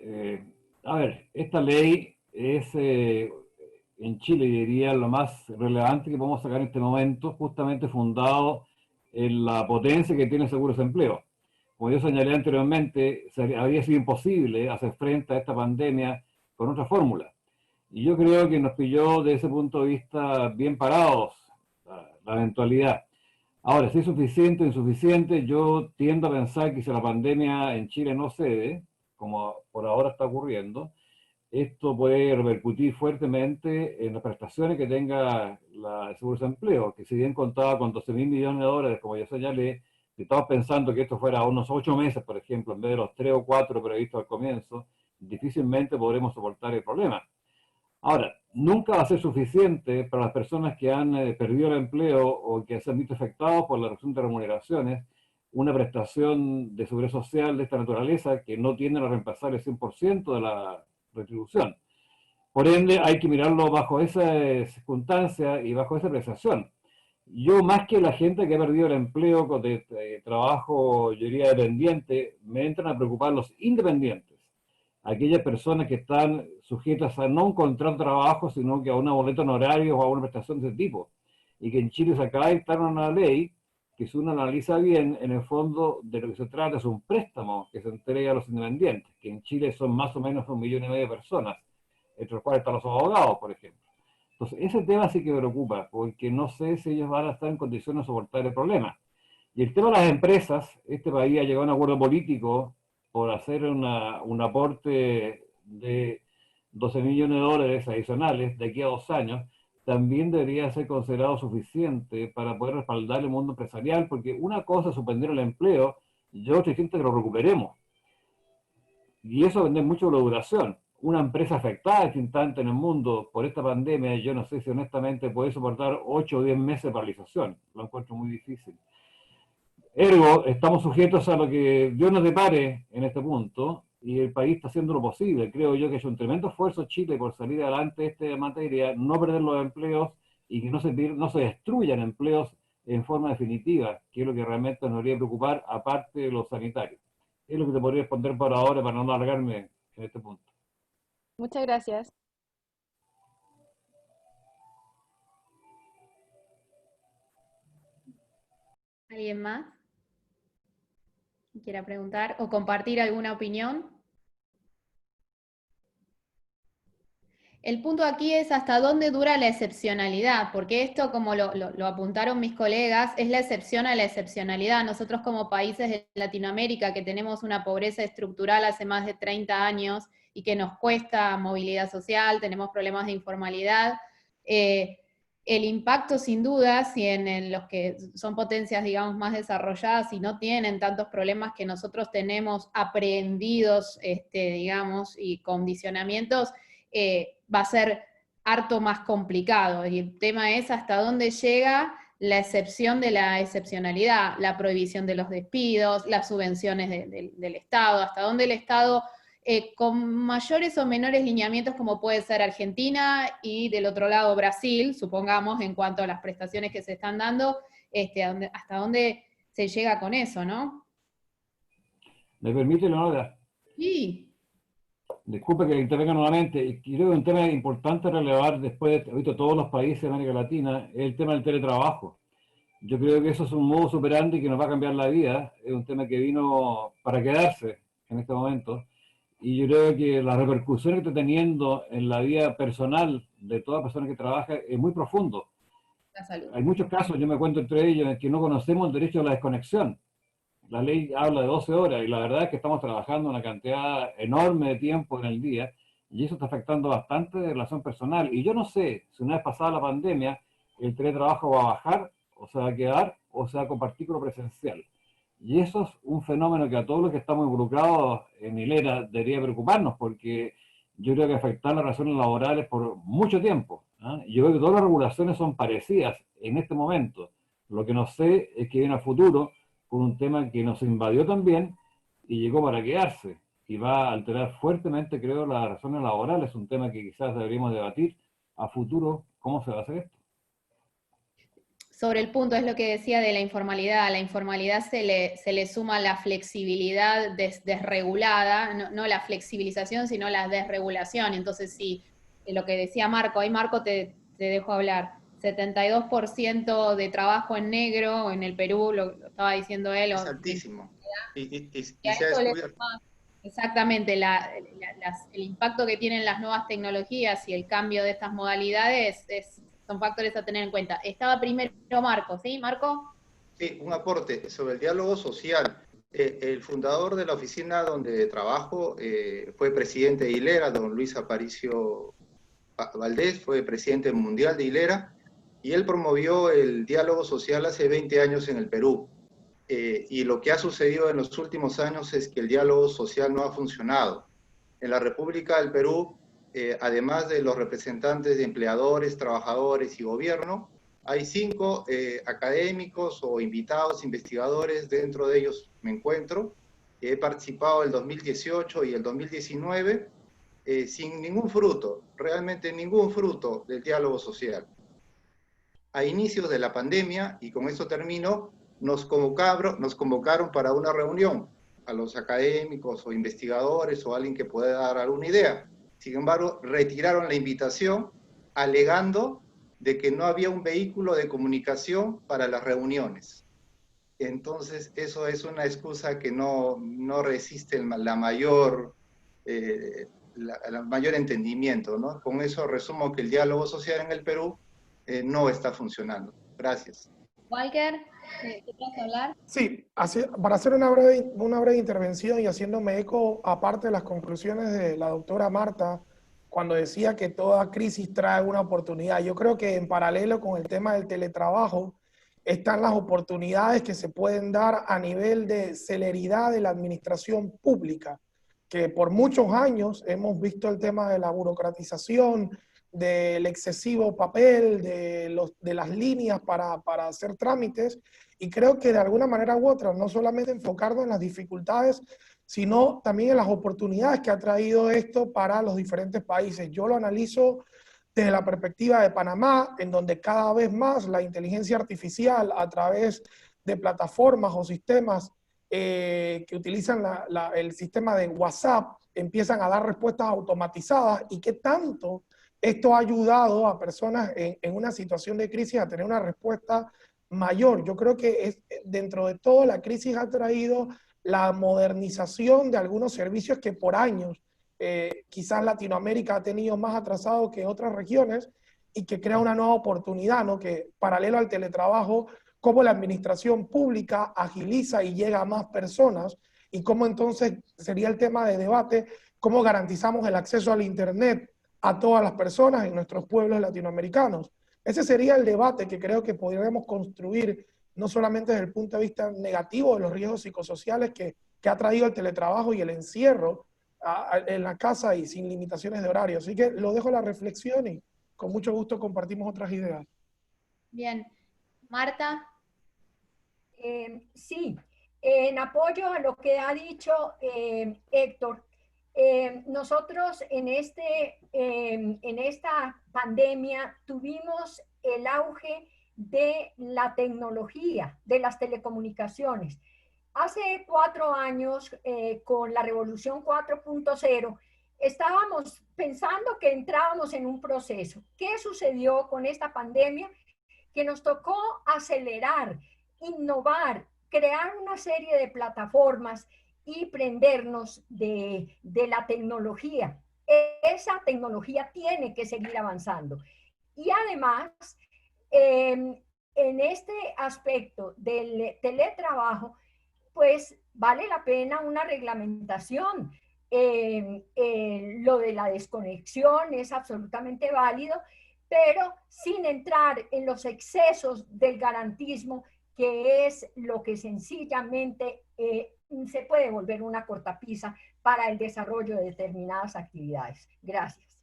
A ver, esta ley es, en Chile, diría, lo más relevante que podemos sacar en este momento, justamente fundado en la potencia que tiene Seguros de Empleo. Como yo señalé anteriormente, habría sido imposible hacer frente a esta pandemia con otra fórmula. Y yo creo que nos pilló desde ese punto de vista bien parados la eventualidad. Ahora, si es suficiente o insuficiente, yo tiendo a pensar que si la pandemia en Chile no cede, como por ahora está ocurriendo, esto puede repercutir fuertemente en las prestaciones que tenga la Seguridad de Empleo, que si bien contaba con 12.000 millones de dólares, como ya señalé, si estamos pensando que esto fuera unos 8 meses, por ejemplo, en vez de los 3 o 4 previstos al comienzo, difícilmente podremos soportar el problema. Ahora, nunca va a ser suficiente para las personas que han perdido el empleo o que se han visto afectados por la reducción de remuneraciones, una prestación de seguridad social de esta naturaleza que no tiende a reemplazar el 100% de la retribución. Por ende, hay que mirarlo bajo esa circunstancia y bajo esa apreciación. Yo, más que la gente que ha perdido el empleo de trabajo, yo diría, dependiente, me entran a preocupar los independientes, aquellas personas que están sujetas a no encontrar trabajo, sino que a una boleta honorario o a una prestación de ese tipo. Y que en Chile se acaba de dictar una ley que, si uno analiza bien, en el fondo de lo que se trata es un préstamo que se entrega a los independientes, que en Chile son más o menos 1,5 millones de personas, entre los cuales están los abogados, por ejemplo. Entonces, ese tema sí que me preocupa, porque no sé si ellos van a estar en condiciones de soportar el problema. Y el tema de las empresas, este país ha llegado a un acuerdo político por hacer un aporte de 12 millones de dólares adicionales de aquí a 2 años, también debería ser considerado suficiente para poder respaldar el mundo empresarial, porque una cosa es suspender el empleo y otra es que lo recuperemos. Y eso depende mucho de la duración. Una empresa afectada este instante en el mundo por esta pandemia, yo no sé si honestamente puede soportar 8 o 10 meses de paralización. Lo encuentro muy difícil. Ergo, estamos sujetos a lo que Dios nos depare en este punto, y el país está haciendo lo posible. Creo yo que es un tremendo esfuerzo Chile por salir adelante de esta materia, no perder los empleos y que no se destruyan empleos en forma definitiva, que es lo que realmente nos debería preocupar, aparte de los sanitarios. Es lo que te podría responder por ahora para no alargarme en este punto. Muchas gracias. ¿Alguien más quiera preguntar o compartir alguna opinión? El punto aquí es hasta dónde dura la excepcionalidad, porque esto, como lo apuntaron mis colegas, es la excepción a la excepcionalidad. Nosotros como países de Latinoamérica que tenemos una pobreza estructural hace más de 30 años y que nos cuesta movilidad social, tenemos problemas de informalidad, el impacto sin duda, si en los que son potencias, digamos, más desarrolladas y no tienen tantos problemas que nosotros tenemos aprehendidos, digamos, y condicionamientos, va a ser harto más complicado. Y el tema es hasta dónde llega la excepción de la excepcionalidad, la prohibición de los despidos, las subvenciones del Estado, hasta dónde el Estado, con mayores o menores lineamientos como puede ser Argentina y del otro lado Brasil, supongamos, en cuanto a las prestaciones que se están dando, hasta dónde se llega con eso, ¿no? ¿Me permite, Leonora? Sí. Disculpe que intervenga nuevamente, y creo que un tema importante a relevar después de visto todos los países de América Latina es el tema del teletrabajo. Yo creo que eso es un modo operandi que nos va a cambiar la vida, es un tema que vino para quedarse en este momento, y yo creo que las repercusiones que está teniendo en la vida personal de toda persona que trabaja es muy profundo. La salud. Hay muchos casos, yo me cuento entre ellos, en que no conocemos el derecho a la desconexión. La ley habla de 12 horas y la verdad es que estamos trabajando una cantidad enorme de tiempo en el día y eso está afectando bastante de relación personal. Y yo no sé si una vez pasada la pandemia el teletrabajo va a bajar o se va a quedar o se va a compartir con lo presencial. Y eso es un fenómeno que a todos los que estamos involucrados en Hilera debería preocuparnos porque yo creo que afectar las relaciones laborales por mucho tiempo. ¿Ah? Yo creo que todas las regulaciones son parecidas en este momento. Lo que no sé es que viene a futuro con un tema que nos invadió también y llegó para quedarse y va a alterar fuertemente, creo, las relaciones laborales. Es un tema que quizás deberíamos debatir a futuro, cómo se va a hacer esto. Sobre el punto, es lo que decía de la informalidad. A la informalidad se le suma la flexibilidad desregulada, no la flexibilización, sino la desregulación. Entonces, sí, lo que decía Marco, ahí Marco te dejo hablar, 72% de trabajo en negro en el Perú, lo estaba diciendo él. Es altísimo. Y Y a se ha eso le descubierto. suma exactamente el impacto que tienen las nuevas tecnologías y el cambio de estas modalidades son factores a tener en cuenta. Estaba primero Marco, ¿sí, Marco? Sí, un aporte sobre el diálogo social. El fundador de la oficina donde trabajo fue presidente de Hilera, don Luis Aparicio Valdés, fue presidente mundial de Hilera, y él promovió el diálogo social hace 20 años en el Perú. Y lo que ha sucedido en los últimos años es que el diálogo social no ha funcionado. En la República del Perú, además de los representantes de empleadores, trabajadores y gobierno, hay 5 académicos o invitados, investigadores, dentro de ellos me encuentro. He participado el 2018 y el 2019 sin ningún fruto, realmente ningún fruto del diálogo social. A inicios de la pandemia, y con eso termino, nos convocaron para una reunión a los académicos o investigadores o alguien que pueda dar alguna idea. Sin embargo, retiraron la invitación alegando de que no había un vehículo de comunicación para las reuniones. Entonces, eso es una excusa que no resiste la mayor entendimiento, ¿no? Con eso resumo que el diálogo social en el Perú no está funcionando. Gracias. Walker, ¿qué quieres hablar? Sí, para hacer una breve intervención y haciéndome eco, aparte de las conclusiones de la doctora Marta, cuando decía que toda crisis trae una oportunidad. Yo creo que en paralelo con el tema del teletrabajo están las oportunidades que se pueden dar a nivel de celeridad de la administración pública, que por muchos años hemos visto el tema de la burocratización, del excesivo papel, de las líneas para hacer trámites, y creo que de alguna manera u otra, no solamente enfocarnos en las dificultades, sino también en las oportunidades que ha traído esto para los diferentes países. Yo lo analizo desde la perspectiva de Panamá, en donde cada vez más la inteligencia artificial a través de plataformas o sistemas que utilizan el sistema de WhatsApp empiezan a dar respuestas automatizadas y que tanto esto ha ayudado a personas en una situación de crisis a tener una respuesta mayor. Yo creo que dentro de todo la crisis ha traído la modernización de algunos servicios que por años quizás Latinoamérica ha tenido más atrasado que otras regiones y que crea una nueva oportunidad, ¿no? Que paralelo al teletrabajo, cómo la administración pública agiliza y llega a más personas y cómo entonces sería el tema de debate, cómo garantizamos el acceso al Internet a todas las personas en nuestros pueblos latinoamericanos. Ese sería el debate que creo que podríamos construir, no solamente desde el punto de vista negativo de los riesgos psicosociales que ha traído el teletrabajo y el encierro en la casa y sin limitaciones de horario. Así que lo dejo a la reflexión y con mucho gusto compartimos otras ideas. Bien. Marta. Sí, en apoyo a lo que ha dicho Héctor, nosotros en esta pandemia tuvimos el auge de la tecnología, de las telecomunicaciones. Hace 4 años, con la revolución 4.0, estábamos pensando que entrábamos en un proceso. ¿Qué sucedió con esta pandemia? Que nos tocó acelerar, innovar, crear una serie de plataformas y prendernos de la tecnología. Esa tecnología tiene que seguir avanzando. Y además, en este aspecto del teletrabajo, pues vale la pena una reglamentación. Lo de la desconexión es absolutamente válido, pero sin entrar en los excesos del garantismo, que es lo que sencillamente se puede volver una cortapisa para el desarrollo de determinadas actividades. Gracias.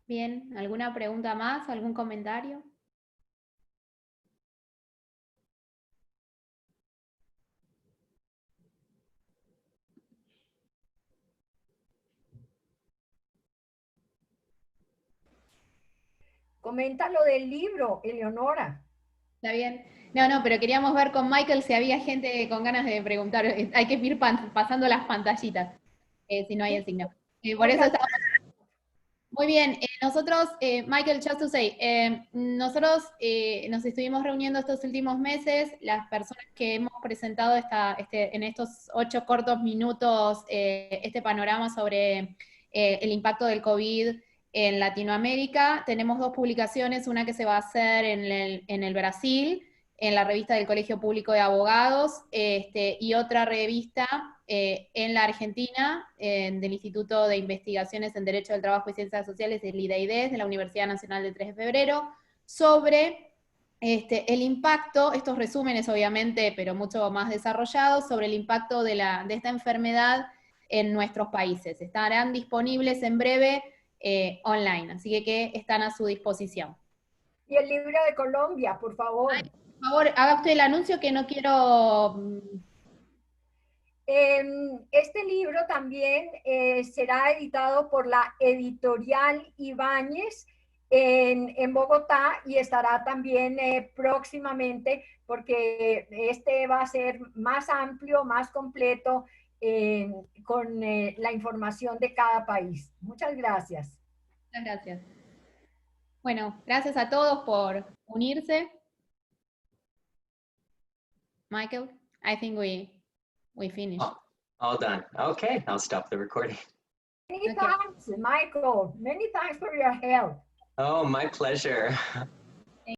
Bien, ¿alguna pregunta más? ¿Algún comentario? Comenta lo del libro, Eleonora. Está bien. No, pero queríamos ver con Michael si había gente con ganas de preguntar. Hay que ir pasando las pantallitas, si no hay el signo. Por eso estamos... Muy bien, nosotros, Michael, just to say, nosotros nos estuvimos reuniendo estos últimos meses, las personas que hemos presentado en estos 8 cortos minutos este panorama sobre el impacto del COVID en Latinoamérica. Tenemos 2 publicaciones, una que se va a hacer en el Brasil, en la revista del Colegio Público de Abogados, y otra revista en la Argentina, del Instituto de Investigaciones en Derecho del Trabajo y Ciencias Sociales, el IDEIDES, de la Universidad Nacional del 3 de Febrero, sobre el impacto, estos resúmenes obviamente, pero mucho más desarrollados, sobre el impacto de esta enfermedad en nuestros países. Estarán disponibles en breve online, así que están a su disposición. Y el libro de Colombia, por favor. Ay, por favor, haga usted el anuncio que no quiero... Este libro también será editado por la editorial Ibáñez en Bogotá y estará también próximamente, porque este va a ser más amplio, más completo, con la información de cada país. Muchas gracias. Muchas gracias. Bueno, gracias a todos por unirse. Michael, I think we finished. All done. Okay, I'll stop the recording. Many thanks, Michael. Many thanks for your help. Oh, my pleasure.